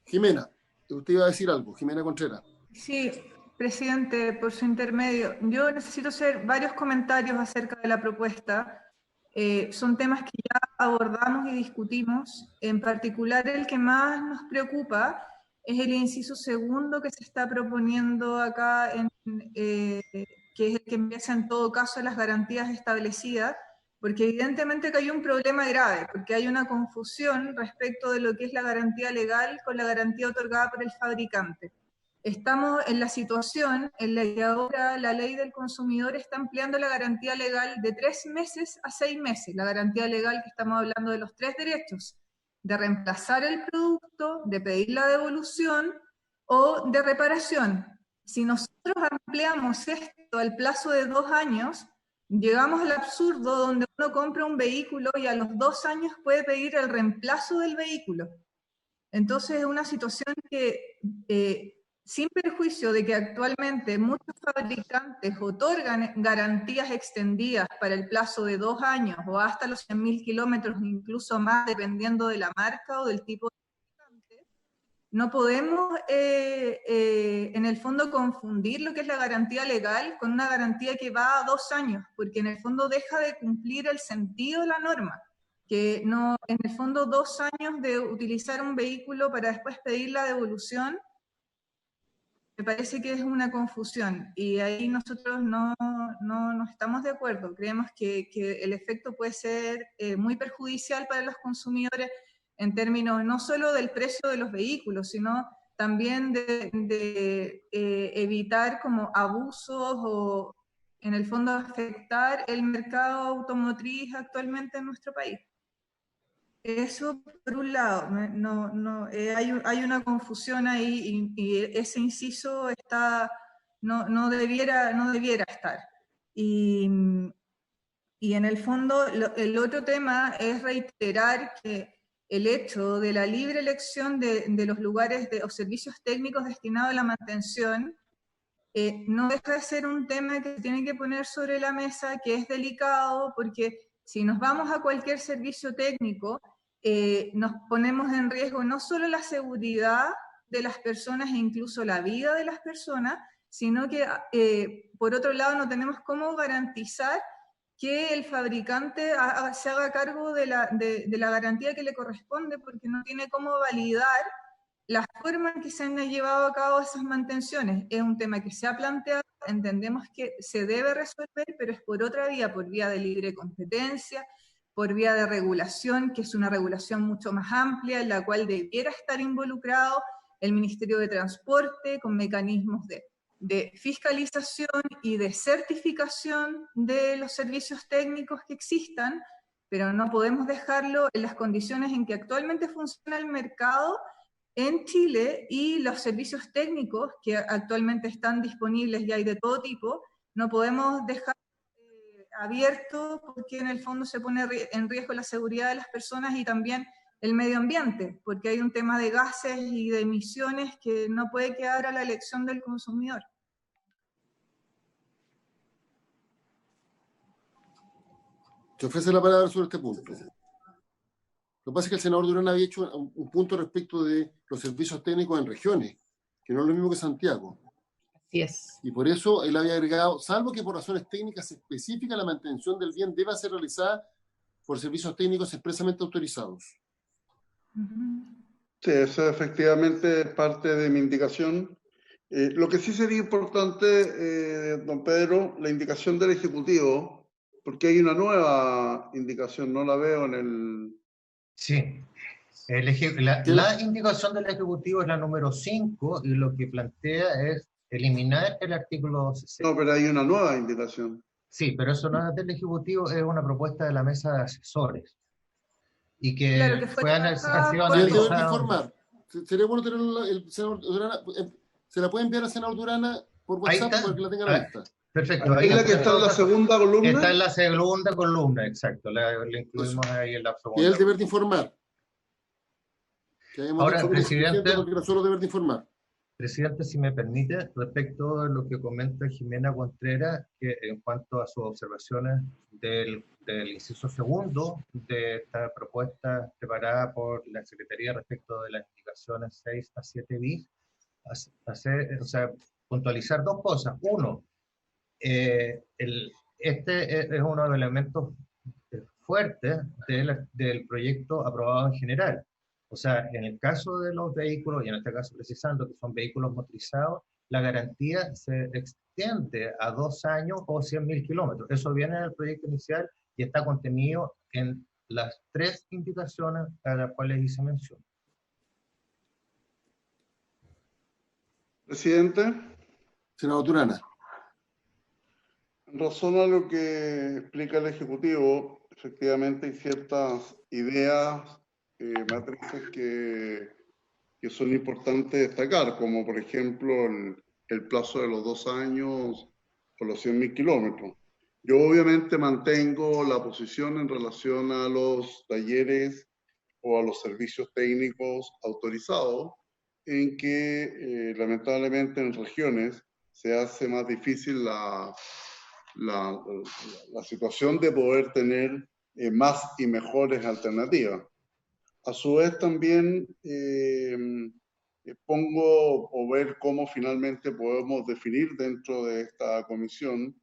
Jimena, usted iba a decir algo, Jimena Contreras. Sí, presidente, por su intermedio. Yo necesito hacer varios comentarios acerca de la propuesta. Son temas que ya abordamos y discutimos. En particular, el que más nos preocupa es el inciso segundo que se está proponiendo acá, que es el que empieza en todo caso las garantías establecidas, porque evidentemente que hay un problema grave, porque hay una confusión respecto de lo que es la garantía legal con la garantía otorgada por el fabricante. Estamos en la situación en la que ahora la ley del consumidor está ampliando la garantía legal de 3 meses a 6 meses, la garantía legal que estamos hablando de los 3 derechos, de reemplazar el producto, de pedir la devolución o de reparación. Si nosotros ampliamos esto al plazo de 2 años, llegamos al absurdo donde uno compra un vehículo y a los 2 años puede pedir el reemplazo del vehículo. Entonces es una situación que, sin perjuicio de que actualmente muchos fabricantes otorgan garantías extendidas para el plazo de 2 años o hasta los 100.000 kilómetros, incluso más, dependiendo de la marca o del tipo de fabricante, no podemos en el fondo confundir lo que es la garantía legal con una garantía que va a 2 años, porque en el fondo deja de cumplir el sentido de la norma, que no, en el fondo 2 años de utilizar un vehículo para después pedir la devolución, me parece que es una confusión, y ahí nosotros no estamos de acuerdo. Creemos que el efecto puede ser muy perjudicial para los consumidores en términos no solo del precio de los vehículos, sino también de evitar como abusos o en el fondo afectar el mercado automotriz actualmente en nuestro país. Eso por un lado, hay una confusión ahí y ese inciso no debiera estar. Y en el fondo el otro tema es reiterar que el hecho de la libre elección de los lugares o servicios técnicos destinados a la mantención no deja de ser un tema que se tiene que poner sobre la mesa, que es delicado, porque si nos vamos a cualquier servicio técnico, nos ponemos en riesgo no solo la seguridad de las personas e incluso la vida de las personas, sino que por otro lado no tenemos cómo garantizar que el fabricante se haga cargo de la garantía que le corresponde, porque no tiene cómo validar la forma en que se han llevado a cabo esas mantenciones. Es un tema que se ha planteado, entendemos que se debe resolver, pero es por otra vía, por vía de libre competencia, por vía de regulación, que es una regulación mucho más amplia, en la cual debiera estar involucrado el Ministerio de Transporte, con mecanismos de fiscalización y de certificación de los servicios técnicos que existan, pero no podemos dejarlo en las condiciones en que actualmente funciona el mercado en Chile, y los servicios técnicos que actualmente están disponibles y hay de todo tipo, no podemos dejar abierto, porque en el fondo se pone en riesgo la seguridad de las personas y también el medio ambiente, porque hay un tema de gases y de emisiones que no puede quedar a la elección del consumidor. Se ofrece la palabra sobre este punto. Lo que pasa es que el senador Durán había hecho un punto respecto de los servicios técnicos en regiones, que no es lo mismo que Santiago. Así es. Y por eso él había agregado, salvo que por razones técnicas específicas la mantención del bien deba ser realizada por servicios técnicos expresamente autorizados. Sí, eso efectivamente es parte de mi indicación. Lo que sí sería importante, don Pedro, la indicación del Ejecutivo, porque hay una nueva indicación, no la veo en el... Sí, la indicación del Ejecutivo es la número 5 y lo que plantea es eliminar el artículo 60. No, pero hay una nueva indicación. Sí, pero eso no es del Ejecutivo, es una propuesta de la mesa de asesores. Y que, claro, que ha sido analizado. Sería bueno tener el senador Durana, se la puede enviar al senador Durana por WhatsApp para que la tenga a la vista. Perfecto. Ahí la que está en la segunda columna. Está en la segunda columna, exacto. La incluimos ahí en la segunda. Y es el deber de informar. Ahora, presidente, porque no solo deber de informar. Presidente, si me permite, respecto a lo que comenta Jimena Contreras, que en cuanto a sus observaciones del inciso segundo de esta propuesta preparada por la Secretaría respecto de las indicaciones 6 a 7 bis, puntualizar dos cosas. Uno, este es uno de los elementos fuertes del proyecto aprobado en general. O sea, en el caso de los vehículos, y en este caso precisando que son vehículos motorizados, la garantía se extiende a 2 años o 100.000 kilómetros. Eso viene en el proyecto inicial y está contenido en las 3 indicaciones a las cuales hice mención. Presidente, Senador Turana. en razón a lo que explica el Ejecutivo, efectivamente hay ciertas ideas, matrices que son importantes destacar, como por ejemplo el plazo de los 2 años o los 100.000 kilómetros. Yo obviamente mantengo la posición en relación a los talleres o a los servicios técnicos autorizados, en que lamentablemente en regiones se hace más difícil la situación de poder tener más y mejores alternativas. A su vez también pongo o ver cómo finalmente podemos definir dentro de esta comisión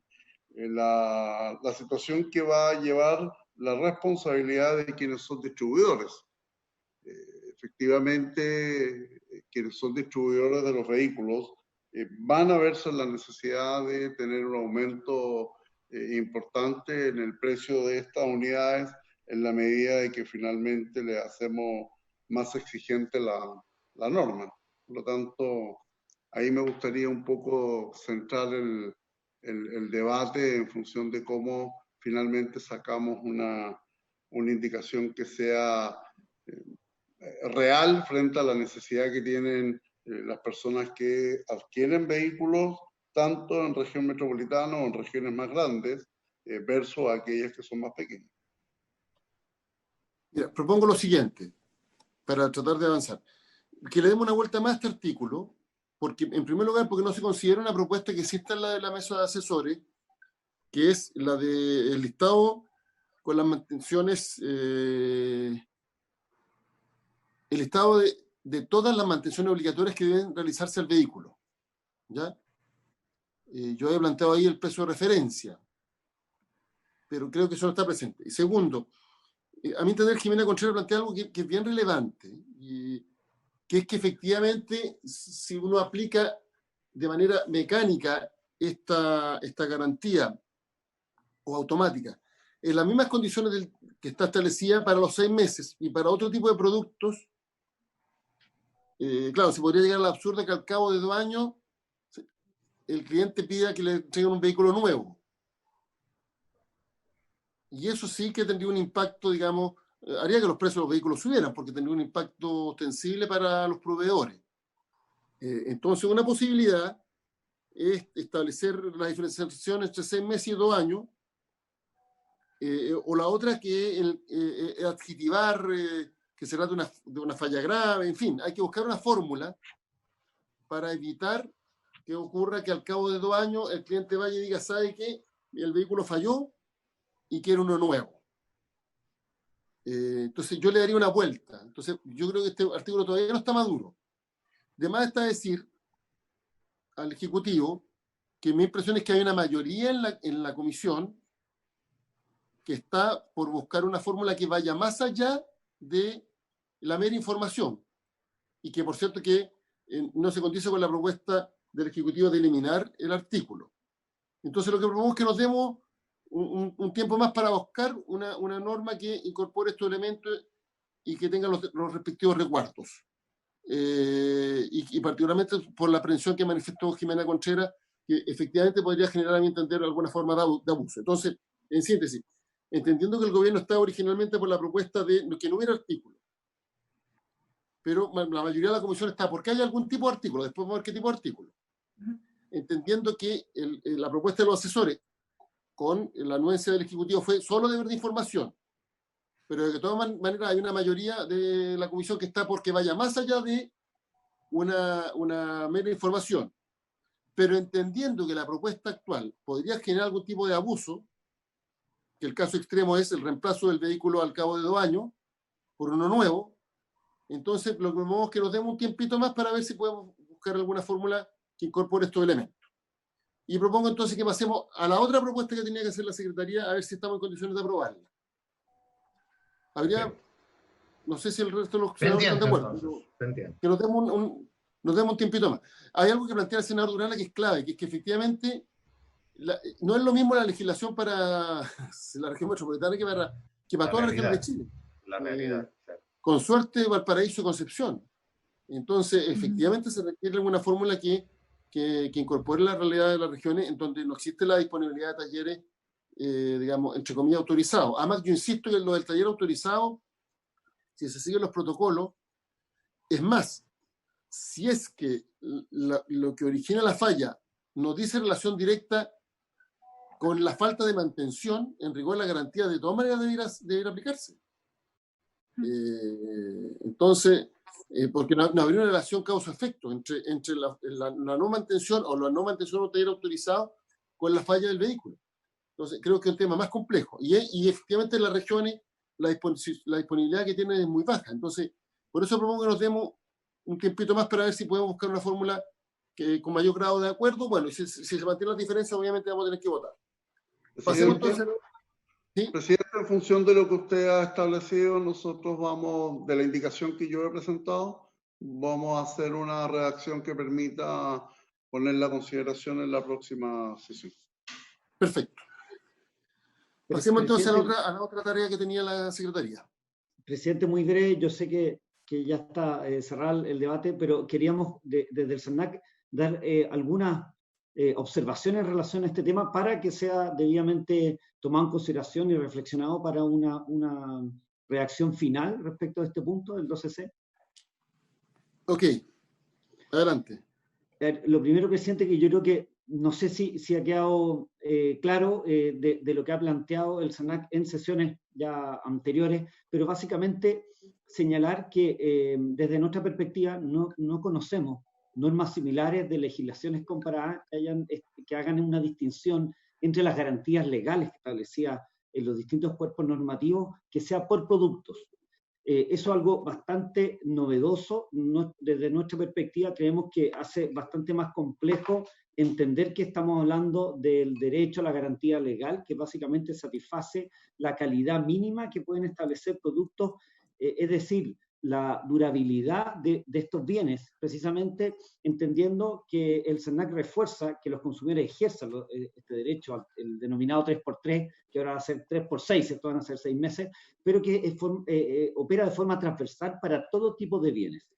la situación que va a llevar la responsabilidad de quienes son distribuidores. Efectivamente, quienes son distribuidores de los vehículos van a verse la necesidad de tener un aumento importante en el precio de estas unidades en la medida de que finalmente le hacemos más exigente la norma. Por lo tanto, ahí me gustaría un poco centrar el debate en función de cómo finalmente sacamos una indicación que sea real frente a la necesidad que tienen las personas que adquieren vehículos, tanto en región metropolitana o en regiones más grandes, versus aquellas que son más pequeñas. Mira, propongo lo siguiente, para tratar de avanzar. Que le demos una vuelta más a este artículo, porque en primer lugar, porque no se considera una propuesta que exista en la de la mesa de asesores, que es la del listado con las mantenciones, el listado de todas las mantenciones obligatorias que deben realizarse al vehículo. ¿Ya? Yo he planteado ahí el precio de referencia, pero creo que eso no está presente. Y segundo, a mi entender, Jimena Contreras plantea algo que es bien relevante, y que es que efectivamente, si uno aplica de manera mecánica esta garantía o automática, en las mismas condiciones que está establecida para los 6 meses y para otro tipo de productos, claro, se podría llegar al absurdo que al cabo de 2 años el cliente pida que le entreguen un vehículo nuevo. Y eso sí que tendría un impacto, digamos, haría que los precios de los vehículos subieran, porque tendría un impacto ostensible para los proveedores. Entonces, una posibilidad es establecer la diferenciación entre 6 meses y 2 años, o la otra que es adjetivar que se trata de una falla grave, en fin, hay que buscar una fórmula para evitar que ocurra que al cabo de 2 años el cliente vaya y diga, ¿sabe qué? El vehículo falló y quiere uno nuevo. Entonces yo le daría una vuelta. Entonces yo creo que este artículo todavía no está maduro. De más está decir al Ejecutivo que mi impresión es que hay una mayoría en la comisión que está por buscar una fórmula que vaya más allá de la mera información, y que por cierto que no se condice con la propuesta del Ejecutivo de eliminar el artículo. Entonces lo que propongo es que nos demos un tiempo más para buscar una norma que incorpore estos elementos y que tenga los respectivos recuartos. Y particularmente por la aprehensión que manifestó Jimena Contreras, que efectivamente podría generar, a mi entender, alguna forma de abuso. Entonces, en síntesis, entendiendo que el gobierno estaba originalmente por la propuesta de que no hubiera artículo, pero la mayoría de la comisión está porque hay algún tipo de artículo, después vamos a ver qué tipo de artículo. Entendiendo que la propuesta de los asesores con la anuencia del Ejecutivo fue solo deber de información, pero de todas maneras hay una mayoría de la comisión que está porque vaya más allá de una mera información, pero entendiendo que la propuesta actual podría generar algún tipo de abuso, que el caso extremo es el reemplazo del vehículo al cabo de 2 años por uno nuevo. Entonces lo que vemos es que nos demos un tiempito más para ver si podemos buscar alguna fórmula que incorpore estos elementos. Y propongo entonces que pasemos a la otra propuesta que tenía que hacer la Secretaría, a ver si estamos en condiciones de aprobarla. ¿Habría No sé si el resto de los senadores están de acuerdo. Entonces, pendiente. Que nos demos un tiempito más. Hay algo que plantea el senador Durán que es clave, que es que efectivamente no es lo mismo la legislación para la región metropolitana que para todas las regiones de Chile. La realidad, claro. Con suerte, Valparaíso y Concepción. Entonces, efectivamente se requiere una fórmula que incorpore la realidad de las regiones en donde no existe la disponibilidad de talleres, digamos, entre comillas, autorizados. Además, yo insisto que lo del taller autorizado, si se siguen los protocolos, es más, si es que lo que origina la falla no dice relación directa con la falta de mantención, en rigor la garantía de todas maneras debiera aplicarse. Entonces, porque no habría una relación causa-efecto entre la no mantención o la no mantención de un taller autorizado con la falla del vehículo. Entonces, creo que es un tema más complejo. Y efectivamente en las regiones la disponibilidad que tienen es muy baja. Entonces, por eso propongo que nos demos un tiempito más para ver si podemos buscar una fórmula que con mayor grado de acuerdo. Bueno, y si se mantienen las diferencias, obviamente vamos a tener que votar. Pasemos entonces. ¿Sí? Presidente, en función de lo que usted ha establecido, nosotros vamos, de la indicación que yo he presentado, vamos a hacer una redacción que permita poner la consideración en la próxima sesión. Perfecto. Pasemos entonces a la otra tarea que tenía la Secretaría. Presidente, muy breve, yo sé que ya está cerrado el debate, pero queríamos desde el SENAC dar algunas observaciones en relación a este tema para que sea debidamente tomado en consideración y reflexionado para una reacción final respecto a este punto del 12C. Ok, adelante. Lo primero, presidente, que yo creo que no sé si ha quedado claro de lo que ha planteado el SENAC en sesiones ya anteriores, pero básicamente señalar que desde nuestra perspectiva no conocemos normas similares de legislaciones comparadas que hagan una distinción entre las garantías legales que establecía en los distintos cuerpos normativos, que sea por productos. Eso es algo bastante novedoso. Desde nuestra perspectiva creemos que hace bastante más complejo entender que estamos hablando del derecho a la garantía legal, que básicamente satisface la calidad mínima que pueden establecer productos, es decir, la durabilidad de estos bienes, precisamente entendiendo que el SENAC refuerza que los consumidores ejerzan este derecho, el denominado 3x3, que ahora va a ser 3x6, esto van a ser 6 meses, pero que opera de forma transversal para todo tipo de bienes.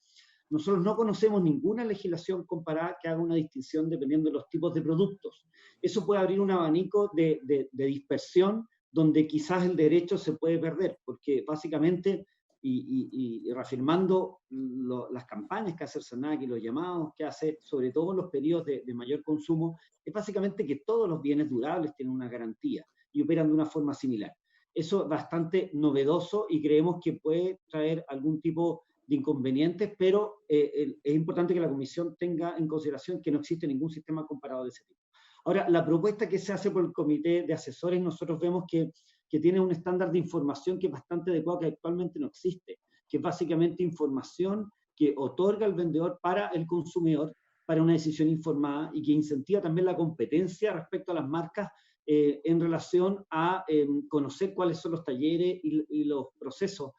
Nosotros no conocemos ninguna legislación comparada que haga una distinción dependiendo de los tipos de productos. Eso puede abrir un abanico de dispersión donde quizás el derecho se puede perder, porque básicamente, y reafirmando las campañas que hace el SENAC y los llamados que hace, sobre todo en los periodos de mayor consumo, es básicamente que todos los bienes durables tienen una garantía y operan de una forma similar. Eso es bastante novedoso y creemos que puede traer algún tipo de inconvenientes, pero es importante que la Comisión tenga en consideración que no existe ningún sistema comparado de ese tipo. Ahora, la propuesta que se hace por el Comité de Asesores, nosotros vemos que tiene un estándar de información que es bastante adecuado, que actualmente no existe, que es básicamente información que otorga el vendedor para el consumidor para una decisión informada y que incentiva también la competencia respecto a las marcas en relación a conocer cuáles son los talleres y los procesos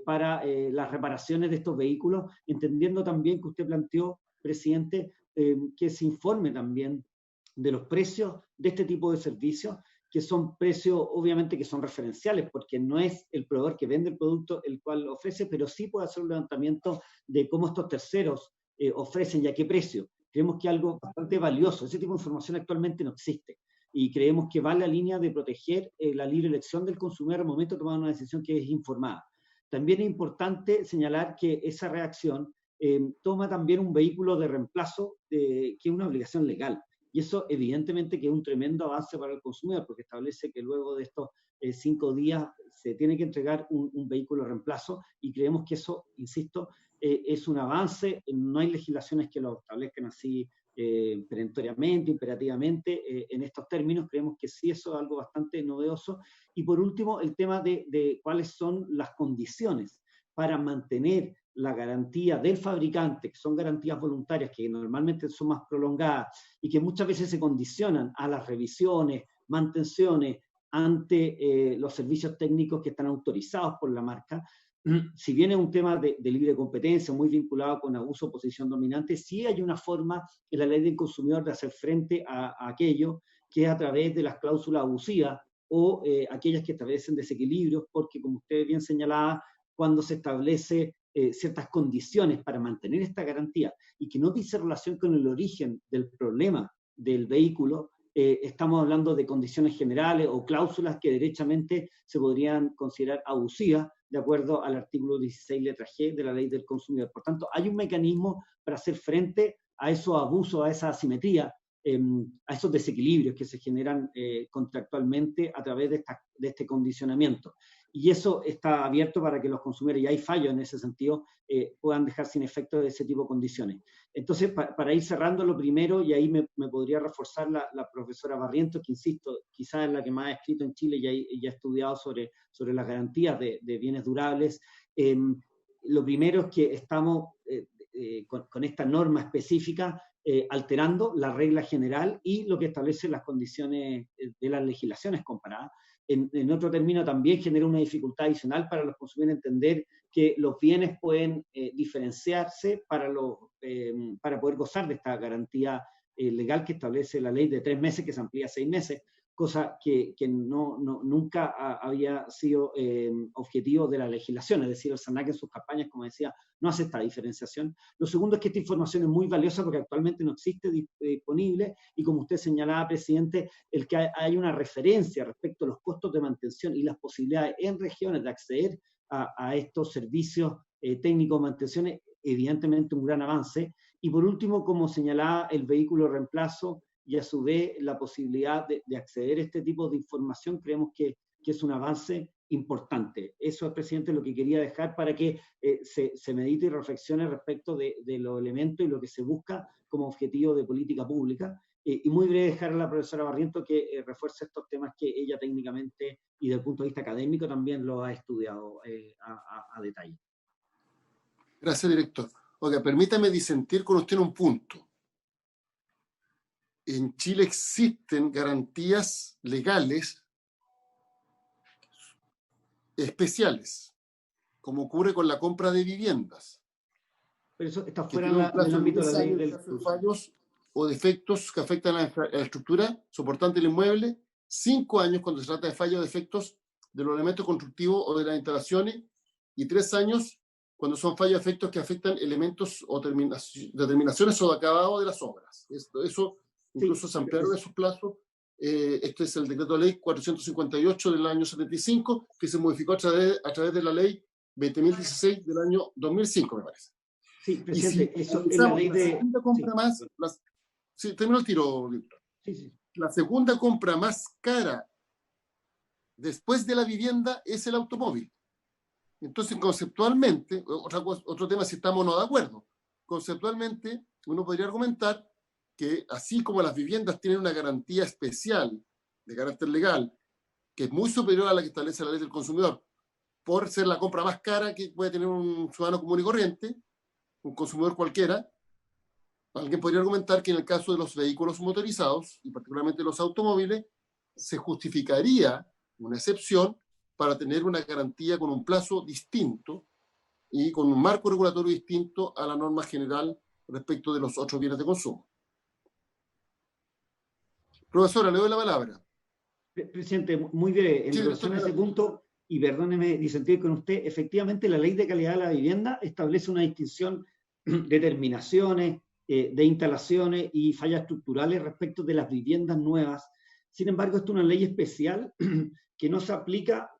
para las reparaciones de estos vehículos, entendiendo también que usted planteó, presidente, que se informe también de los precios de este tipo de servicios, que son precios obviamente que son referenciales, porque no es el proveedor que vende el producto el cual lo ofrece, pero sí puede hacer un levantamiento de cómo estos terceros ofrecen y a qué precio. Creemos que es algo bastante valioso. Ese tipo de información actualmente no existe. Y creemos que va en la línea de proteger la libre elección del consumidor al momento de tomar una decisión que es informada. También es importante señalar que esa reacción toma también un vehículo de reemplazo que es una obligación legal. Y eso evidentemente que es un tremendo avance para el consumidor, porque establece que luego de estos 5 días se tiene que entregar un vehículo de reemplazo, y creemos que eso, insisto, es un avance. No hay legislaciones que lo establezcan así perentoriamente, imperativamente, en estos términos. Creemos que sí, eso es algo bastante novedoso. Y por último, el tema de cuáles son las condiciones para mantener la garantía del fabricante, que son garantías voluntarias que normalmente son más prolongadas y que muchas veces se condicionan a las revisiones, mantenciones ante los servicios técnicos que están autorizados por la marca. si bien es un tema de libre competencia, muy vinculado con abuso o posición dominante, sí hay una forma en la ley del consumidor de hacer frente a aquello que es a través de las cláusulas abusivas o aquellas que establecen desequilibrios, porque como usted bien señalaba, cuando se establece ciertas condiciones para mantener esta garantía y que no dice relación con el origen del problema del vehículo, estamos hablando de condiciones generales o cláusulas que derechamente se podrían considerar abusivas de acuerdo al artículo 16, letra G de la Ley del Consumidor. Por tanto, hay un mecanismo para hacer frente a esos abusos, a esa asimetría, a esos desequilibrios que se generan contractualmente a través de este condicionamiento. Y eso está abierto para que los consumidores, y hay fallos en ese sentido, puedan dejar sin efecto de ese tipo de condiciones. Entonces, para ir cerrando lo primero, y ahí me podría reforzar la profesora Barrientos, que insisto, quizás es la que más ha escrito en Chile y ha estudiado sobre las garantías de bienes durables. Lo primero es que estamos con esta norma específica alterando la regla general y lo que establece las condiciones de las legislaciones comparadas. En otro término, también genera una dificultad adicional para los consumidores entender que los bienes pueden diferenciarse para poder gozar de esta garantía legal que establece la ley de 3 meses, que se amplía a 6 meses, cosa que nunca había sido objetivo de la legislación. Es decir, el SANAC en sus campañas, como decía, no hace esta diferenciación. Lo segundo es que esta información es muy valiosa porque actualmente no existe disponible y, como usted señalaba, presidente, el que hay una referencia respecto a los costos de mantención y las posibilidades en regiones de acceder a estos servicios técnicos de mantención es evidentemente un gran avance. Y por último, como señalaba, el vehículo reemplazo y a su vez la posibilidad de acceder a este tipo de información, creemos que es un avance importante. Eso es, presidente, lo que quería dejar para que se medite y reflexione respecto de los elementos y lo que se busca como objetivo de política pública. Y muy breve dejar a la profesora Barrientos que refuerce estos temas que ella técnicamente y desde el punto de vista académico también lo ha estudiado a detalle. Gracias, director. Oiga, permítame disentir con usted en un punto. En Chile existen garantías legales especiales, como ocurre con la compra de viviendas. Pero eso está fuera del ámbito de la ley del fallos o defectos que afectan a la estructura soportante del inmueble, 5 años cuando se trata de fallos o defectos de los elementos constructivos o de las instalaciones, y 3 años cuando son fallos o defectos que afectan elementos o determinaciones o de acabado de las obras. Eso incluso se ampliaron esos plazos. Este es el decreto de ley 458 del año 75, que se modificó a través de la ley 20.016 del año 2005, me parece. Sí, presidente, y si eso es la ley de... segunda compra más, sí, termino el tiro, Víctor. Sí. La segunda compra más cara después de la vivienda es el automóvil. Entonces, conceptualmente, otro tema si estamos o no de acuerdo, conceptualmente uno podría argumentar que así como las viviendas tienen una garantía especial de carácter legal, que es muy superior a la que establece la ley del consumidor, por ser la compra más cara que puede tener un ciudadano común y corriente, un consumidor cualquiera, alguien podría argumentar que en el caso de los vehículos motorizados, y particularmente los automóviles, se justificaría una excepción para tener una garantía con un plazo distinto y con un marco regulatorio distinto a la norma general respecto de los otros bienes de consumo. Profesora, le doy la palabra. Presidente, muy breve, en relación a ese punto, y perdóneme disentir con usted, efectivamente la Ley de Calidad de la Vivienda establece una distinción de terminaciones, de instalaciones y fallas estructurales respecto de las viviendas nuevas. Sin embargo, esto es una ley especial que no se aplica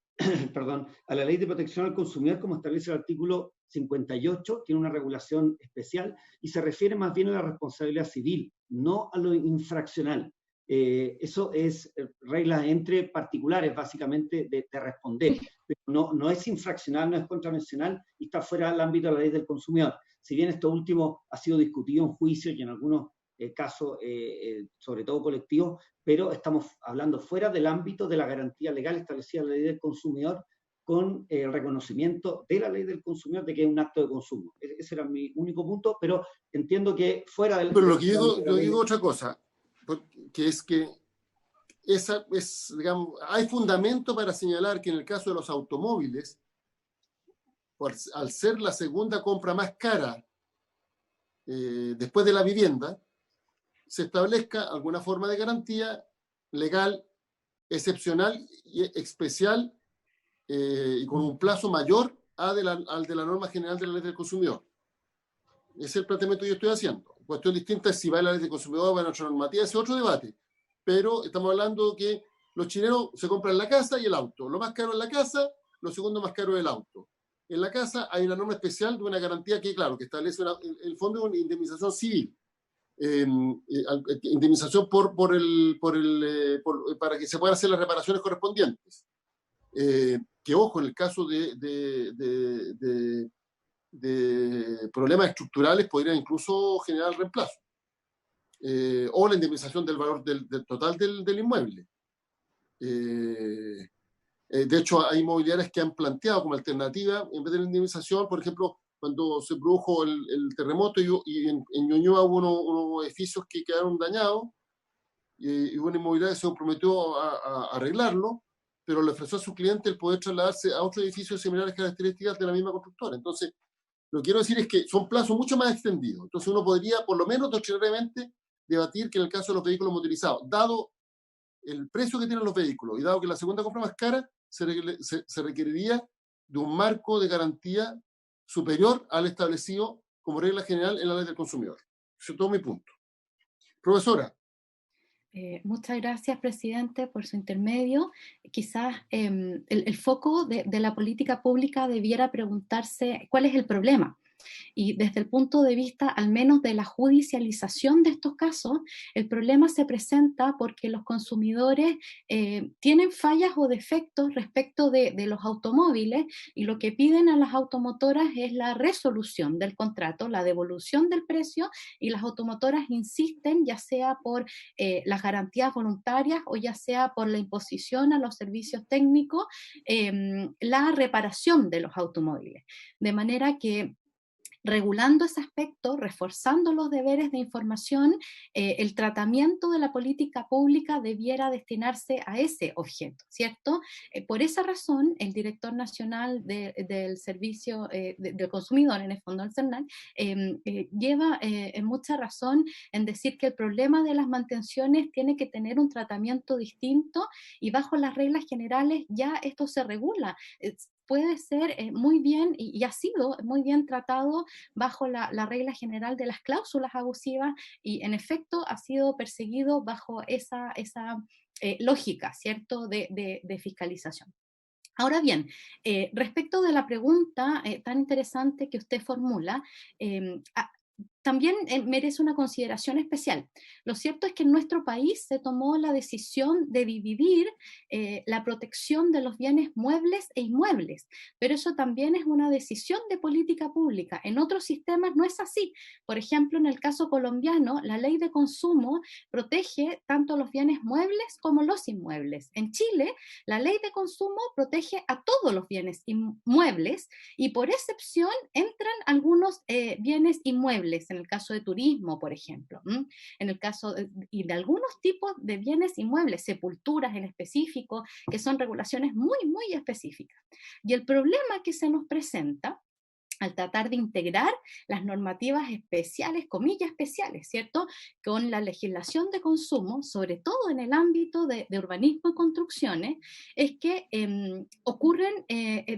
a la Ley de Protección al Consumidor como establece el artículo 58, tiene una regulación especial y se refiere más bien a la responsabilidad civil, no a lo infraccional. Eso es reglas entre particulares, básicamente, de responder. Pero no es infraccional, no es contravencional y está fuera del ámbito de la ley del consumidor. Si bien esto último ha sido discutido en juicio y en algunos casos, sobre todo colectivos, pero estamos hablando fuera del ámbito de la garantía legal establecida en la ley del consumidor con el reconocimiento de la ley del consumidor de que es un acto de consumo. Ese era mi único punto, pero entiendo que fuera del... Pero lo que yo digo otra cosa, que es que esa es, digamos, hay fundamento para señalar que en el caso de los automóviles, al ser la segunda compra más cara después de la vivienda, se establezca alguna forma de garantía legal, excepcional y especial y con un plazo mayor al de la norma general de la ley del consumidor. Ese es el planteamiento que yo estoy haciendo. Cuestión distinta es si va a la ley del consumidor o va a nuestra normativa, ese es otro debate. Pero estamos hablando que los chilenos se compran la casa y el auto. Lo más caro es la casa, lo segundo más caro es el auto. En la casa hay una norma especial de una garantía que, claro, que establece el fondo de una indemnización civil. Indemnización para que se puedan hacer las reparaciones correspondientes. Que, ojo, en el caso de problemas estructurales podrían incluso generar reemplazo. O la indemnización del valor del total del inmueble. De hecho, hay inmobiliarias que han planteado como alternativa, en vez de la indemnización, por ejemplo, cuando se produjo el terremoto y en Ñuñoa hubo unos edificios que quedaron dañados, y una inmobiliaria se comprometió a arreglarlo, pero le ofreció a su cliente el poder trasladarse a otro edificio de similares características de la misma constructora. Entonces, lo que quiero decir es que son plazos mucho más extendidos. Entonces, uno podría, por lo menos doctrinariamente, debatir que en el caso de los vehículos motorizados, dado el precio que tienen los vehículos y dado que la segunda compra más cara, se requeriría de un marco de garantía superior al establecido como regla general en la ley del consumidor. Ese es todo mi punto. Profesora. Muchas gracias, presidente, por su intermedio. Quizás el foco de la política pública debiera preguntarse cuál es el problema. Y desde el punto de vista, al menos de la judicialización de estos casos, el problema se presenta porque los consumidores tienen fallas o defectos respecto de los automóviles y lo que piden a las automotoras es la resolución del contrato, la devolución del precio, y las automotoras insisten, ya sea por las garantías voluntarias o ya sea por la imposición a los servicios técnicos, la reparación de los automóviles. De manera que regulando ese aspecto, reforzando los deberes de información, el tratamiento de la política pública debiera destinarse a ese objeto, ¿cierto? Por esa razón, el director nacional del Servicio del Consumidor, en el fondo del CERNAC, lleva mucha razón en decir que el problema de las mantenciones tiene que tener un tratamiento distinto y bajo las reglas generales ya esto se regula. Puede ser muy bien y ha sido muy bien tratado bajo la regla general de las cláusulas abusivas y en efecto ha sido perseguido bajo esa lógica, ¿cierto?, de fiscalización. Ahora bien, respecto de la pregunta tan interesante que usted formula, también merece una consideración especial. Lo cierto es que en nuestro país se tomó la decisión de dividir la protección de los bienes muebles e inmuebles, pero eso también es una decisión de política pública. En otros sistemas no es así. Por ejemplo, en el caso colombiano, la ley de consumo protege tanto los bienes muebles como los inmuebles. En Chile, la ley de consumo protege a todos los bienes inmuebles y por excepción entran algunos bienes inmuebles, en el caso de turismo, por ejemplo, en el caso y de algunos tipos de bienes inmuebles, sepulturas en específico, que son regulaciones muy, muy específicas. Y el problema que se nos presenta al tratar de integrar las normativas especiales, comillas especiales, ¿cierto?, con la legislación de consumo, sobre todo en el ámbito de urbanismo y construcciones, es que ocurren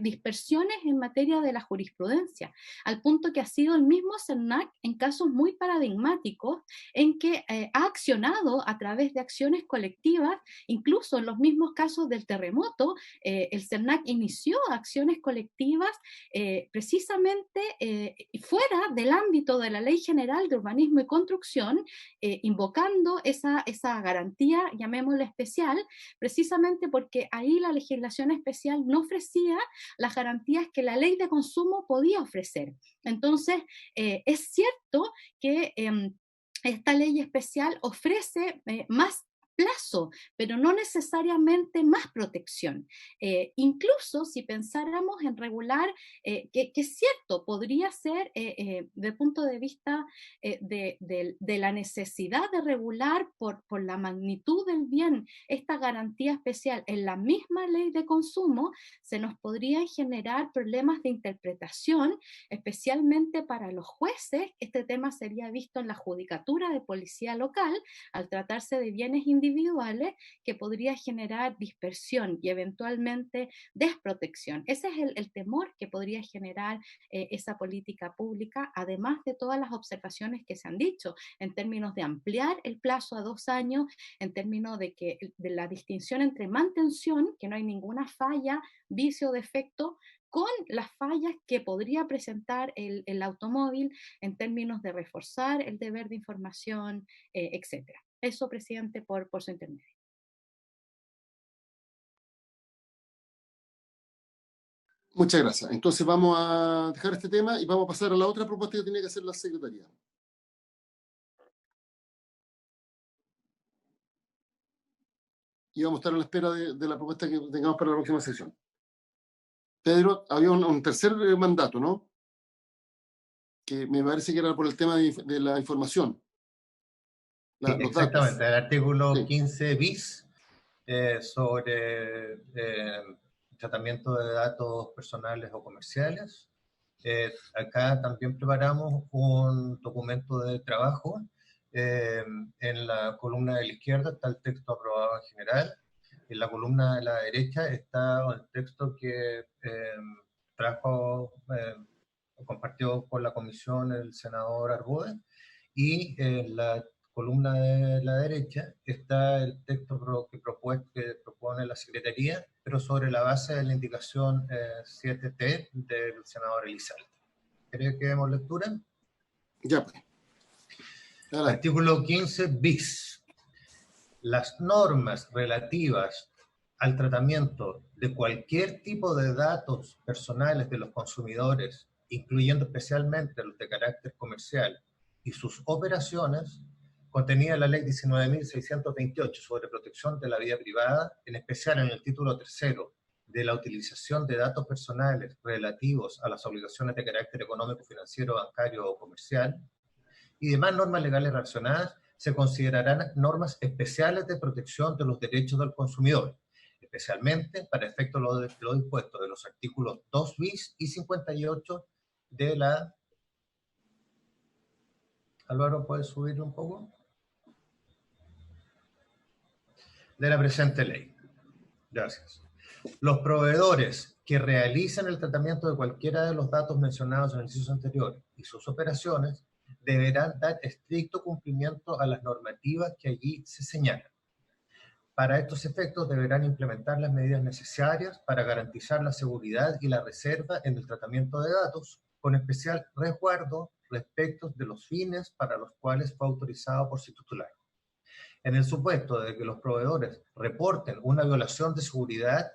dispersiones en materia de la jurisprudencia, al punto que ha sido el mismo CERNAC en casos muy paradigmáticos en que ha accionado a través de acciones colectivas, incluso en los mismos casos del terremoto, el CERNAC inició acciones colectivas precisamente fuera del ámbito de la Ley General de Urbanismo y Construcción, invocando esa garantía, llamémosla especial, precisamente porque ahí la legislación especial no ofrecía las garantías que la Ley de Consumo podía ofrecer. Entonces, es cierto que esta ley especial ofrece más plazo, pero no necesariamente más protección. Incluso si pensáramos en regular, que es cierto, podría ser desde el punto de vista de la necesidad de regular por la magnitud del bien esta garantía especial en la misma ley de consumo, se nos podrían generar problemas de interpretación, especialmente para los jueces. Este tema sería visto en la judicatura de policía local, al tratarse de bienes individuales, que podría generar dispersión y eventualmente desprotección. Ese es el temor que podría generar esa política pública, además de todas las observaciones que se han dicho en términos de ampliar el plazo a 2 años, en términos de la distinción entre mantención, que no hay ninguna falla, vicio o defecto, con las fallas que podría presentar el automóvil en términos de reforzar el deber de información, etc. Eso, presidente, por su intermedio. Muchas gracias. Entonces vamos a dejar este tema y vamos a pasar a la otra propuesta que tiene que hacer la Secretaría. Y vamos a estar a la espera de la propuesta que tengamos para la próxima sesión. Pedro, había un tercer mandato, ¿no? Que me parece que era por el tema de la información. Sí, Los exactamente, datos. el artículo Sí. 15 bis sobre tratamiento de datos personales o comerciales. Acá también preparamos un documento de trabajo. En la columna de la izquierda está el texto aprobado en general. En la columna de la derecha está el texto que compartió con la comisión el senador Arbude, y en la columna de la derecha está el texto que propone la Secretaría, pero sobre la base de la indicación 7T del senador Elizalde. ¿Cree que demos lectura? Ya, pues. Artículo 15 bis. Las normas relativas al tratamiento de cualquier tipo de datos personales de los consumidores, incluyendo especialmente los de carácter comercial, y sus operaciones, contenida la Ley 19.628 sobre protección de la vida privada, en especial en el título tercero de la utilización de datos personales relativos a las obligaciones de carácter económico, financiero, bancario o comercial, y demás normas legales relacionadas, se considerarán normas especiales de protección de los derechos del consumidor, especialmente para efecto de lo dispuesto de los artículos 2 bis y 58 de la... Álvaro, ¿puedes subir un poco? De la presente ley. Gracias. Los proveedores que realicen el tratamiento de cualquiera de los datos mencionados en el inciso anterior y sus operaciones deberán dar estricto cumplimiento a las normativas que allí se señalan. Para estos efectos deberán implementar las medidas necesarias para garantizar la seguridad y la reserva en el tratamiento de datos, con especial resguardo respecto de los fines para los cuales fue autorizado por su titular. En el supuesto de que los proveedores reporten una violación de seguridad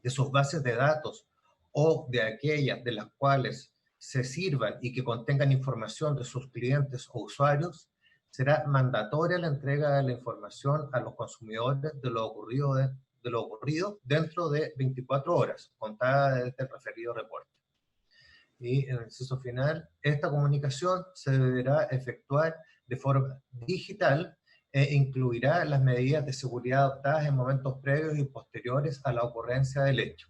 de sus bases de datos o de aquellas de las cuales se sirvan y que contengan información de sus clientes o usuarios, será mandatoria la entrega de la información a los consumidores de lo ocurrido dentro de 24 horas, contada desde el referido reporte. Y en el inciso final, esta comunicación se deberá efectuar de forma digital e incluirá las medidas de seguridad adoptadas en momentos previos y posteriores a la ocurrencia del hecho.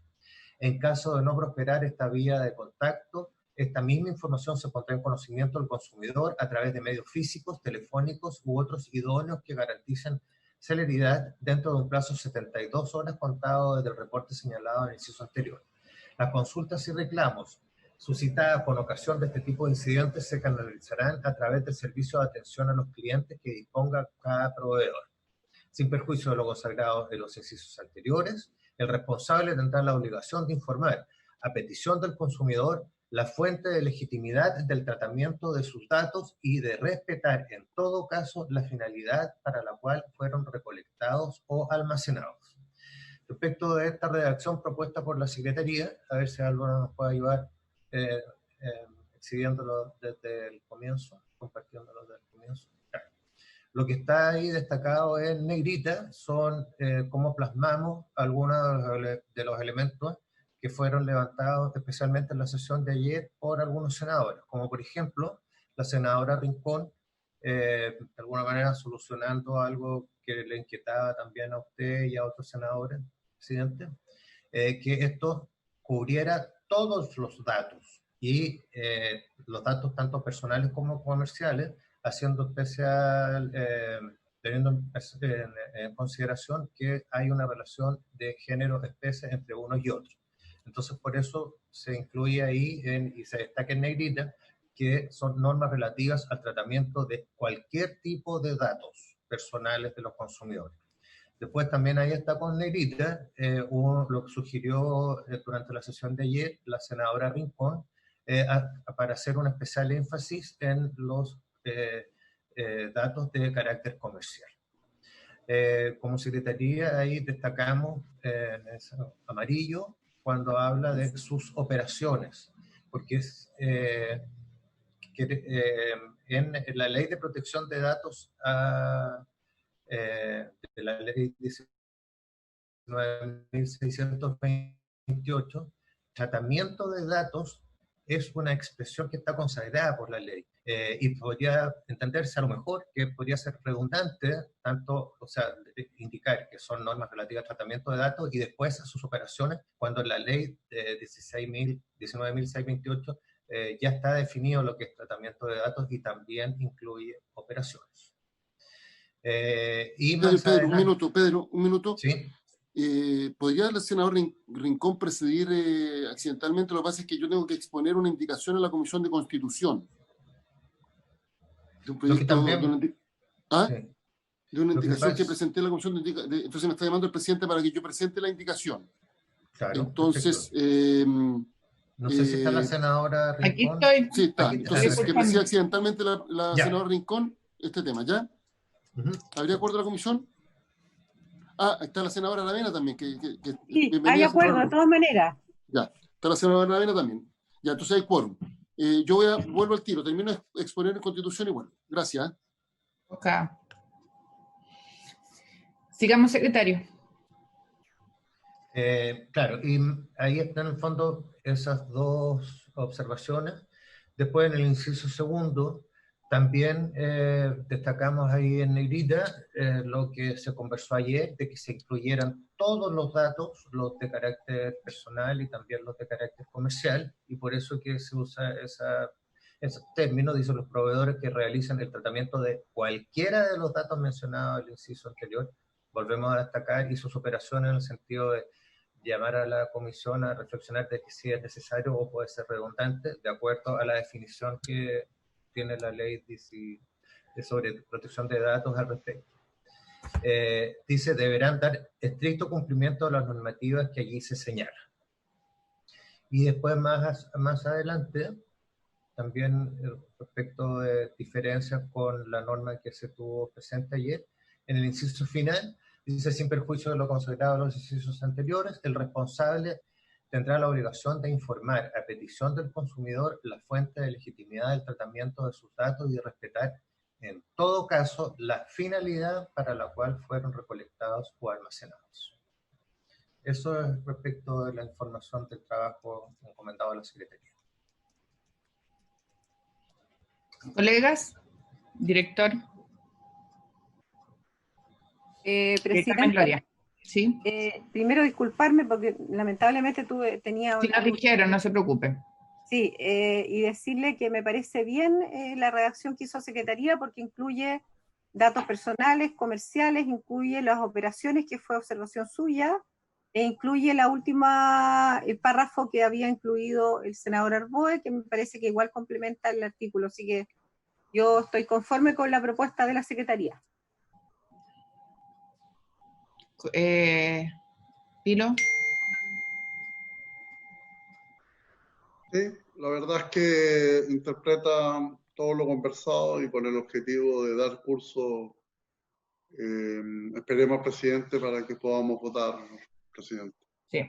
En caso de no prosperar esta vía de contacto, esta misma información se pondrá en conocimiento del consumidor a través de medios físicos, telefónicos u otros idóneos que garanticen celeridad dentro de un plazo de 72 horas contado desde el reporte señalado en el inciso anterior. Las consultas y reclamos suscitadas con ocasión de este tipo de incidentes se canalizarán a través del servicio de atención a los clientes que disponga cada proveedor. Sin perjuicio de lo consagrado en los incisos anteriores, el responsable tendrá la obligación de informar, a petición del consumidor, la fuente de legitimidad del tratamiento de sus datos y de respetar en todo caso la finalidad para la cual fueron recolectados o almacenados. Respecto de esta redacción propuesta por la Secretaría, a ver si Álvaro nos puede ayudar exhibiéndolo desde el comienzo, compartiéndolo desde el comienzo. Lo que está ahí destacado en negrita son cómo plasmamos algunos de los elementos que fueron levantados especialmente en la sesión de ayer por algunos senadores, como por ejemplo la senadora Rincón, de alguna manera solucionando algo que le inquietaba también a usted y a otros senadores, presidente, que esto cubriera todos los datos, y los datos tanto personales como comerciales, haciendo especial, teniendo en consideración que hay una relación de género-especie entre unos y otros. Entonces, por eso se incluye ahí y se destaca en negrita que son normas relativas al tratamiento de cualquier tipo de datos personales de los consumidores. Después también ahí está con negrita lo que sugirió durante la sesión de ayer la senadora Rincón, para hacer un especial énfasis en los datos de carácter comercial. Como secretaría ahí destacamos en amarillo cuando habla de sus operaciones, porque es en la ley de protección de datos de la ley 19.628, tratamiento de datos es una expresión que está consagrada por la ley, y podría entenderse a lo mejor que podría ser redundante, tanto, o sea, indicar que son normas relativas al tratamiento de datos y después a sus operaciones, cuando la ley 19.628 ya está definido lo que es tratamiento de datos y también incluye operaciones. Y más Pedro, un minuto. Sí. ¿Podría el senador Rincón presidir accidentalmente? Lo que pasa es que yo tengo que exponer una indicación en la Comisión de Constitución. De un proyecto, también, de una indicación que presenté en la Comisión entonces me está llamando el presidente para que yo presente la indicación. Claro, entonces, no sé si está la senadora Rincón. Aquí estoy. Sí, está. Entonces, que presida accidentalmente la Ya. senadora Rincón este tema, ¿ya? ¿Habría acuerdo de la comisión? Está la senadora Aravena también. Sí, hay acuerdo, de todas maneras. Ya, está la senadora Aravena también. Ya, entonces hay quórum. Yo vuelvo al tiro, termino de exponer en Constitución y bueno. Gracias. Ok. Sigamos, secretario. Claro, y ahí están en el fondo esas dos observaciones. Después en el inciso segundo, también destacamos ahí en negrita lo que se conversó ayer, de que se incluyeran todos los datos, los de carácter personal y también los de carácter comercial, y por eso que se usa ese término, dicen los proveedores que realizan el tratamiento de cualquiera de los datos mencionados en el inciso anterior. Volvemos a destacar, y sus operaciones en el sentido de llamar a la comisión a reflexionar de que si es necesario o puede ser redundante, de acuerdo a la definición que tiene la ley sobre protección de datos al respecto. Dice, deberán dar estricto cumplimiento a las normativas que allí se señalan. Y después más adelante, también respecto de diferencias con la norma que se tuvo presente ayer, en el inciso final, dice, sin perjuicio de lo consagrado en los incisos anteriores, el responsable tendrá la obligación de informar a petición del consumidor la fuente de legitimidad del tratamiento de sus datos y de respetar, en todo caso, la finalidad para la cual fueron recolectados o almacenados. Eso es respecto de la información del trabajo encomendado a la Secretaría. Colegas, director. Presidente, Gloria. ¿Sí? Primero disculparme porque lamentablemente tenía... Si nos dijeron, no se preocupe. Sí, y decirle que me parece bien la redacción que hizo Secretaría porque incluye datos personales, comerciales, incluye las operaciones, que fue observación suya, e incluye el párrafo que había incluido el senador Arboe, que me parece que igual complementa el artículo, así que yo estoy conforme con la propuesta de la Secretaría. Pilo. Sí, la verdad es que interpreta todo lo conversado y con el objetivo de dar curso, esperemos, presidente, para que podamos votar, presidente. Sí,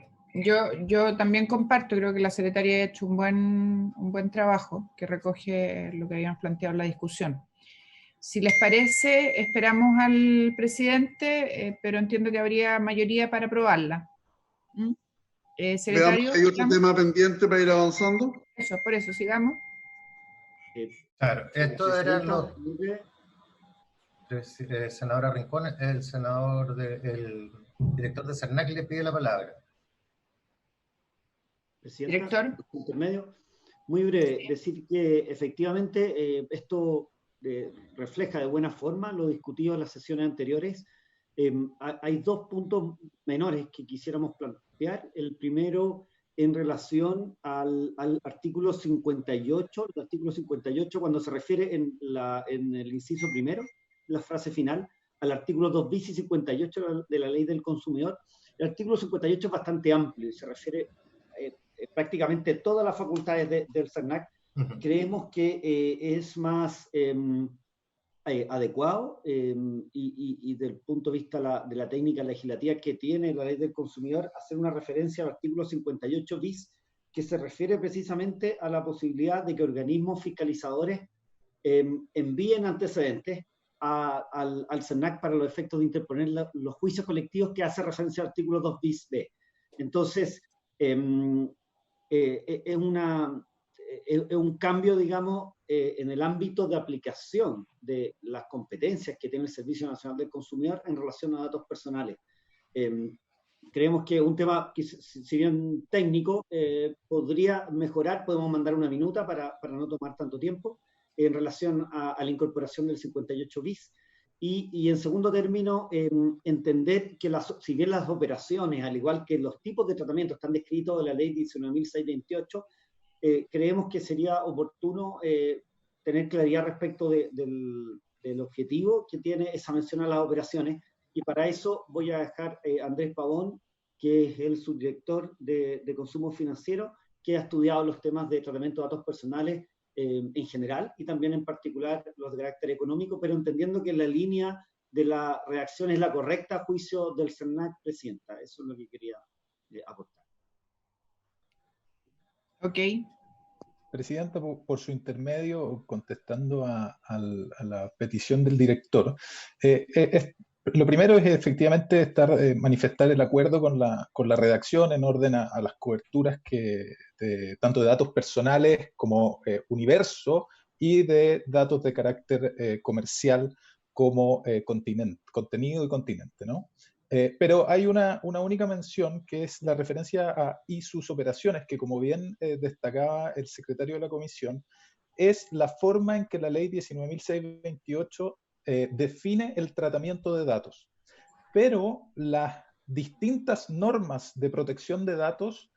yo también comparto, creo que la Secretaría ha hecho un buen trabajo que recoge lo que habíamos planteado en la discusión. Si les parece, esperamos al presidente, pero entiendo que habría mayoría para aprobarla. Secretario, Veamos, ¿hay otro sigamos. tema pendiente para ir avanzando? Eso, por eso, sigamos. Claro, estos eran los... Presidenta, senadora Rincón, el director de CERNAC le pide la palabra. Director. Intermedio. Muy breve, decir que efectivamente esto refleja de buena forma lo discutido en las sesiones anteriores. Hay dos puntos menores que quisiéramos plantear. El primero en relación al artículo 58, el artículo 58 cuando se refiere en el inciso primero, la frase final, al artículo 2 bis y 58 de la Ley del Consumidor. El artículo 58 es bastante amplio y se refiere prácticamente todas las facultades del CERNAC. Creemos que es más adecuado y del punto de vista de la técnica legislativa que tiene la Ley del Consumidor, hacer una referencia al artículo 58 bis, que se refiere precisamente a la posibilidad de que organismos fiscalizadores envíen antecedentes al CERNAC para los efectos de interponer los juicios colectivos que hace referencia al artículo 2 bis b. Entonces, es un cambio, digamos, en el ámbito de aplicación de las competencias que tiene el Servicio Nacional del Consumidor en relación a datos personales. Creemos que un tema que, si bien técnico, podría mejorar. Podemos mandar una minuta para no tomar tanto tiempo en relación a la incorporación del 58 bis. Y en segundo término, entender que si bien las operaciones, al igual que los tipos de tratamiento están descritos en la ley 19.628, creemos que sería oportuno tener claridad respecto del objetivo que tiene esa mención a las operaciones, y para eso voy a dejar a Andrés Pavón, que es el subdirector de Consumo Financiero, que ha estudiado los temas de tratamiento de datos personales en general y también en particular los de carácter económico, pero entendiendo que la línea de la redacción es la correcta a juicio del CERNAC, presidenta. Eso es lo que quería aportar. Ok. Presidenta, por su intermedio, contestando a la petición del director, lo primero es efectivamente manifestar el acuerdo con la redacción en orden a las coberturas tanto de datos personales como universo y de datos de carácter comercial como contenido y continente, ¿no? Pero hay una única mención que es la referencia y sus operaciones, que como bien destacaba el secretario de la comisión, es la forma en que la ley 19.628 define el tratamiento de datos. Pero las distintas normas de protección de datos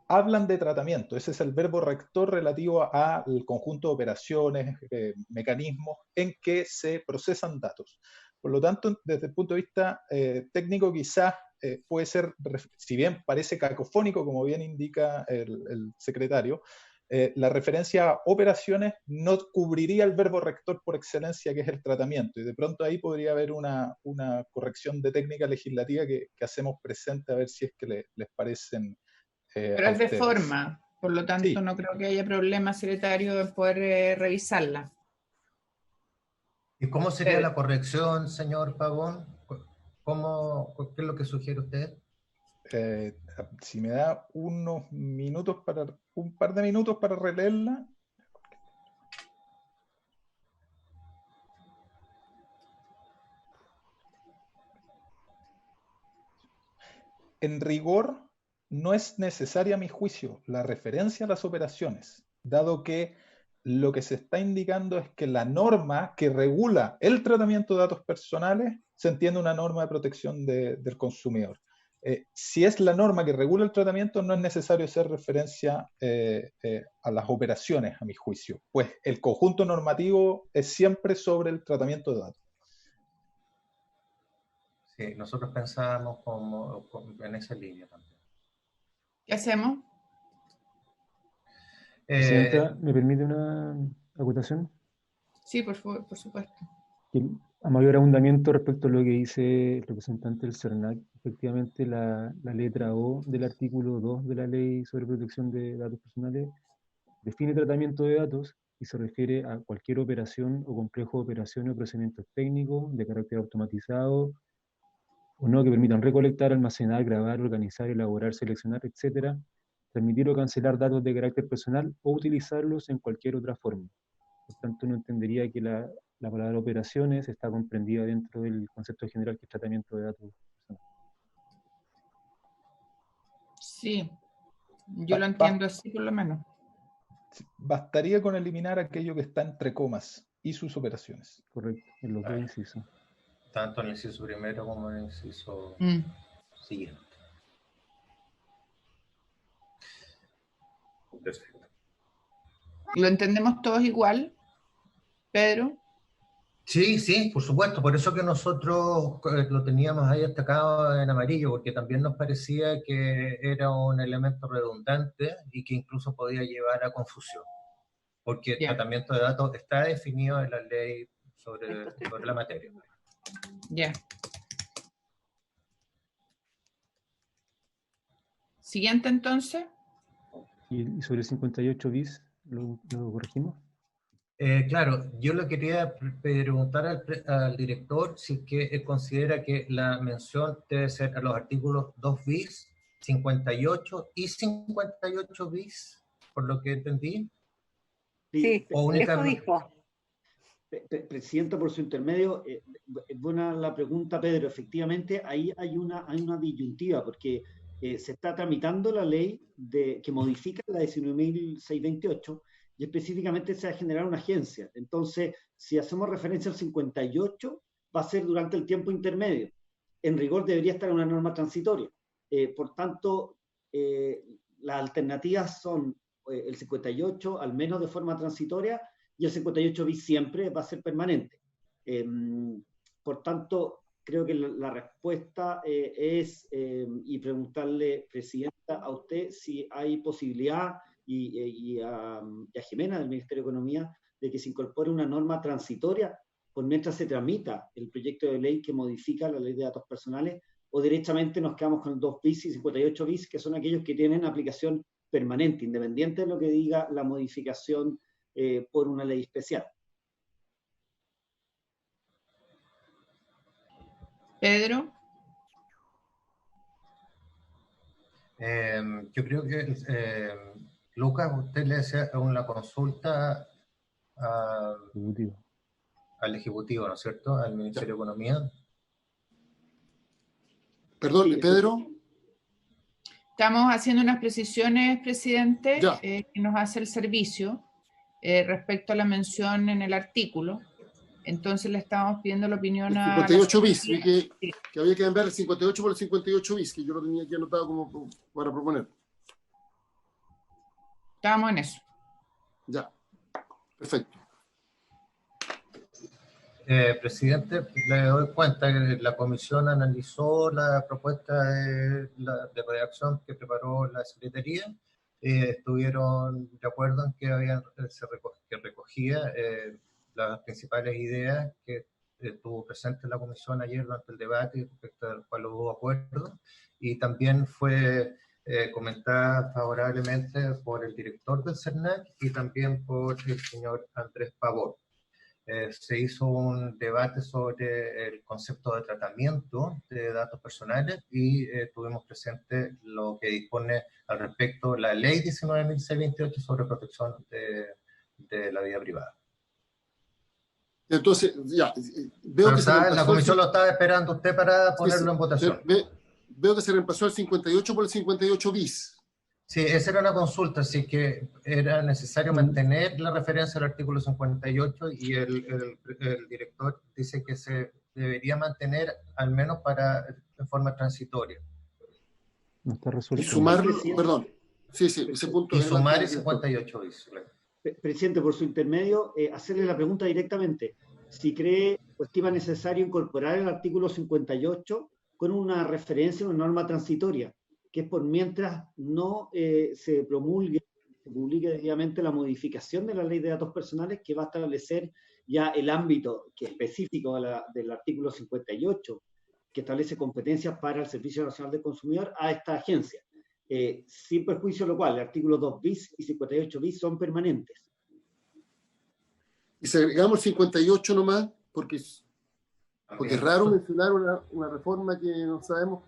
hablan de tratamiento. Ese es el verbo rector relativo al conjunto de operaciones, mecanismos en que se procesan datos. Por lo tanto, desde el punto de vista técnico, quizás puede ser, si bien parece cacofónico, como bien indica el secretario, la referencia a operaciones no cubriría el verbo rector por excelencia, que es el tratamiento, y de pronto ahí podría haber una corrección de técnica legislativa que hacemos presente, a ver si es que les parecen. Pero es de forma, por lo tanto, sí, no creo que haya problema, secretario, en poder revisarla. ¿Y cómo sería la corrección, señor Pavón? ¿Qué es lo que sugiere usted? Si me da un par de minutos para releerla. En rigor, no es necesaria, a mi juicio, la referencia a las operaciones, dado que lo que se está indicando es que la norma que regula el tratamiento de datos personales se entiende una norma de protección del consumidor. Si es la norma que regula el tratamiento, no es necesario hacer referencia a las operaciones, a mi juicio, pues el conjunto normativo es siempre sobre el tratamiento de datos. Sí, nosotros pensábamos en esa línea también. ¿Qué hacemos? Presidenta, ¿me permite una acotación? Sí, por supuesto. A mayor abundamiento respecto a lo que dice el representante del CERNAC, efectivamente la letra O del artículo 2 de la Ley sobre Protección de Datos Personales define tratamiento de datos y se refiere a cualquier operación o complejo de operaciones o procedimientos técnicos de carácter automatizado o no que permitan recolectar, almacenar, grabar, organizar, elaborar, seleccionar, etcétera, transmitir o cancelar datos de carácter personal o utilizarlos en cualquier otra forma. Por tanto, uno entendería que la palabra operaciones está comprendida dentro del concepto general que es tratamiento de datos personales. Sí, yo lo entiendo así por lo menos. Bastaría con eliminar aquello que está entre comas y sus operaciones. Correcto, en los dos incisos. Tanto en el inciso primero como en el inciso siguiente. Perfecto. ¿Lo entendemos todos igual, Pedro? Sí, sí, por supuesto. Por eso que nosotros lo teníamos ahí destacado en amarillo, porque también nos parecía que era un elemento redundante y que incluso podía llevar a confusión. Porque el tratamiento de datos está definido en la ley sobre la materia. Ya. Siguiente, entonces. ¿Y sobre el 58 bis lo corregimos? Claro, yo le quería preguntar al director si es que él considera que la mención debe ser a los artículos 2 bis, 58 y 58 bis, por lo que entendí. Sí, o únicamente... eso dijo. Presidenta, por su intermedio, es buena la pregunta, Pedro. Efectivamente, ahí hay una disyuntiva, porque se está tramitando la ley que modifica la 19.628 y específicamente se va a generar una agencia. Entonces, si hacemos referencia al 58, va a ser durante el tiempo intermedio. En rigor debería estar una norma transitoria. Por tanto, las alternativas son el 58, al menos de forma transitoria, y el 58 bis siempre va a ser permanente. Por tanto, creo que la respuesta es, y preguntarle, Presidenta, a usted si hay posibilidad, y a Jimena del Ministerio de Economía, de que se incorpore una norma transitoria por mientras se tramita el proyecto de ley que modifica la ley de datos personales, o directamente nos quedamos con 2 bis y 58 bis, que son aquellos que tienen aplicación permanente, independiente de lo que diga la modificación por una ley especial. Pedro. Yo creo que, Lucas, usted le hace una consulta al Ejecutivo, ¿no es cierto? Al Ministerio de Economía. Perdón, Pedro. Estamos haciendo unas precisiones, presidente, que nos hace el servicio respecto a la mención en el artículo. Entonces le estamos pidiendo la opinión a... 58 bis, que había que cambiar el 58 por el 58 bis, que yo lo tenía aquí anotado como para proponer. Estamos en eso. Ya, perfecto. Presidente, le doy cuenta que la comisión analizó la propuesta de redacción que preparó la Secretaría. Estuvieron de acuerdo en que recogía las principales ideas que tuvo presente la comisión ayer durante el debate y respecto al cual hubo acuerdo, y también fue comentada favorablemente por el director del CERNAC y también por el señor Andrés Pavón. Se hizo un debate sobre el concepto de tratamiento de datos personales y tuvimos presente lo que dispone al respecto la ley 19.628 sobre protección de la vida privada. Entonces, ya, veo que la comisión lo estaba esperando usted para ponerlo en votación. Veo que se reemplazó el 58 por el 58 bis. Sí, esa era una consulta, así que era necesario mantener la referencia al artículo 58 y el director dice que se debería mantener al menos en forma transitoria. No está resuelto. Y sumar, perdón. Sí, ese punto. Y sumar el 58 bis. Presidente, por su intermedio, hacerle la pregunta directamente. Si cree o estima necesario incorporar el artículo 58 con una referencia a una norma transitoria, que es por mientras no se publique debidamente la modificación de la ley de datos personales, que va a establecer ya el ámbito específico del artículo 58, que establece competencias para el Servicio Nacional del Consumidor a esta agencia. Sin perjuicio de lo cual, el artículo 2 bis y 58 bis son permanentes. Y si agregamos el 58 nomás, porque es raro mencionar una reforma que no sabemos.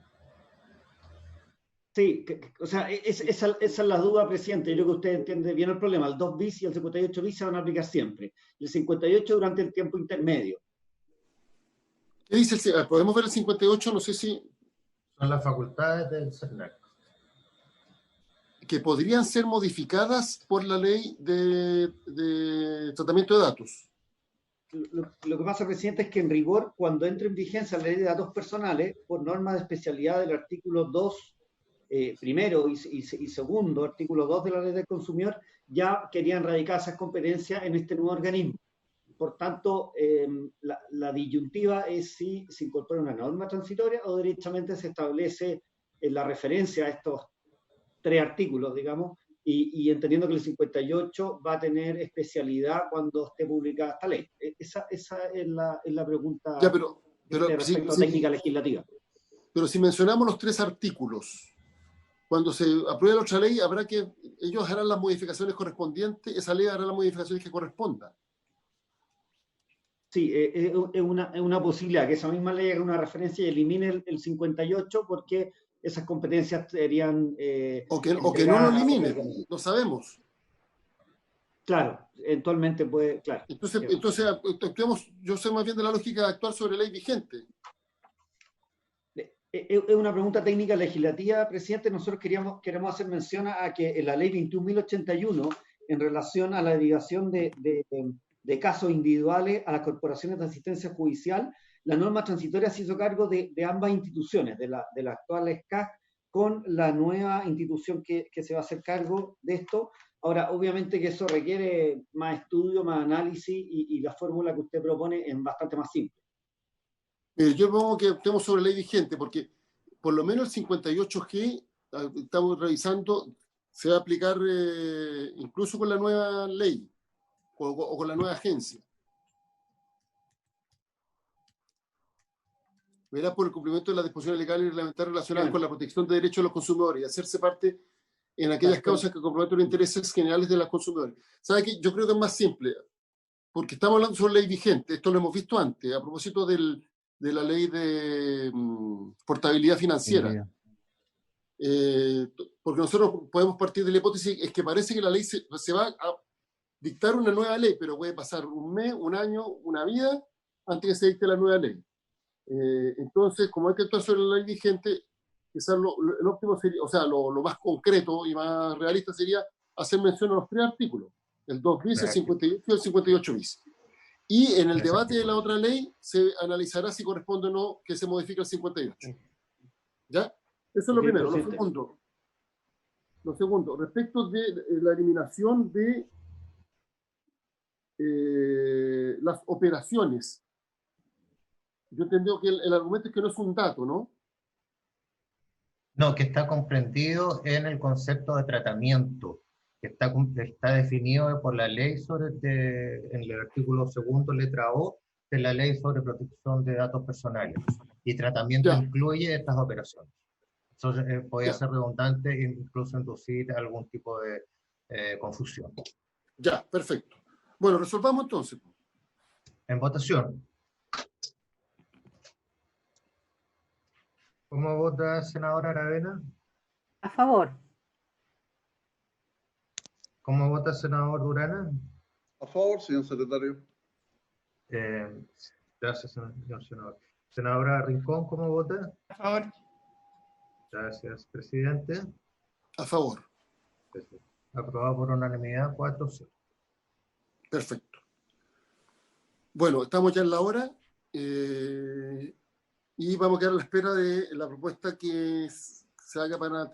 Sí, o sea, esa es la duda, presidente. Yo creo que usted entiende bien el problema. El 2 bis y el 58 bis se van a aplicar siempre. El 58 durante el tiempo intermedio. ¿Qué dice el? ¿Podemos ver el 58? No sé si... Son las facultades del CERNAC. Que podrían ser modificadas por la ley de tratamiento de datos. Lo que pasa, presidente, es que en rigor, cuando entre en vigencia la ley de datos personales, por norma de especialidad del artículo 2, primero y segundo, artículo 2 de la ley del consumidor, ya querían radicar esas competencias en este nuevo organismo. Por tanto, la disyuntiva es si se incorpora una norma transitoria o derechamente se establece la referencia a estos 3 artículos, digamos, y entendiendo que el 58 va a tener especialidad cuando esté publicada esta ley. Esa es la pregunta ya, pero respecto a técnica legislativa. Pero si mencionamos los 3 artículos, cuando se apruebe la otra ley, ellos harán las modificaciones correspondientes, esa ley hará las modificaciones que correspondan. Sí, es una posibilidad que esa misma ley haga una referencia y elimine el 58 porque esas competencias serían... o que no lo elimine, no sabemos. Claro, eventualmente puede... Claro. Entonces yo sé más bien de la lógica de actuar sobre ley vigente. Es una pregunta técnica legislativa, presidente. Nosotros queremos hacer mención a que en la ley 21.081, en relación a la derivación de casos individuales a las corporaciones de asistencia judicial, la norma transitoria se hizo cargo de ambas instituciones, de la actual SCAC con la nueva institución que se va a hacer cargo de esto. Ahora, obviamente que eso requiere más estudio, más análisis y la fórmula que usted propone es bastante más simple. Yo propongo que optemos sobre ley vigente, porque por lo menos el 58G, estamos revisando, se va a aplicar incluso con la nueva ley o con la nueva agencia. Verá por el cumplimiento de las disposiciones legales y reglamentarias relacionadas con la protección de derechos de los consumidores y hacerse parte en aquellas causas que comprometen los intereses generales de los consumidores. ¿Sabe qué? Yo creo que es más simple, porque estamos hablando sobre ley vigente. Esto lo hemos visto antes, a propósito de la ley de portabilidad financiera. Porque nosotros podemos partir de la hipótesis, es que parece que la ley se va a dictar una nueva ley, pero puede pasar un mes, un año, una vida, antes que se dicte la nueva ley. Entonces, como hay que actuar sobre la ley vigente, quizás el óptimo sería, o sea, lo más concreto y más realista sería hacer mención a los 3 artículos, el 2 bis, el 58 y el 58 bis. Y en el debate de la otra ley se analizará si corresponde o no que se modifique el 58. ¿Ya? Eso es lo primero. Lo segundo, respecto de la eliminación de las operaciones. Yo entiendo que el argumento es que no es un dato, ¿no? No, que está comprendido en el concepto de tratamiento, que está definido por la ley en el artículo 2, letra O, de la ley sobre protección de datos personales. Y tratamiento incluye estas operaciones. Eso podría ser redundante e incluso inducir algún tipo de confusión. Ya, perfecto. Bueno, resolvamos entonces. En votación. ¿Cómo vota senadora Aravena? A favor. ¿Cómo vota senador Durana? A favor, señor secretario. Gracias, señor senador. Senadora Rincón, ¿cómo vota? A favor. Gracias, presidente. A favor. Perfecto. Aprobado por unanimidad, 4-0. Perfecto. Bueno, estamos ya en la hora y vamos a quedar a la espera de la propuesta que se haga para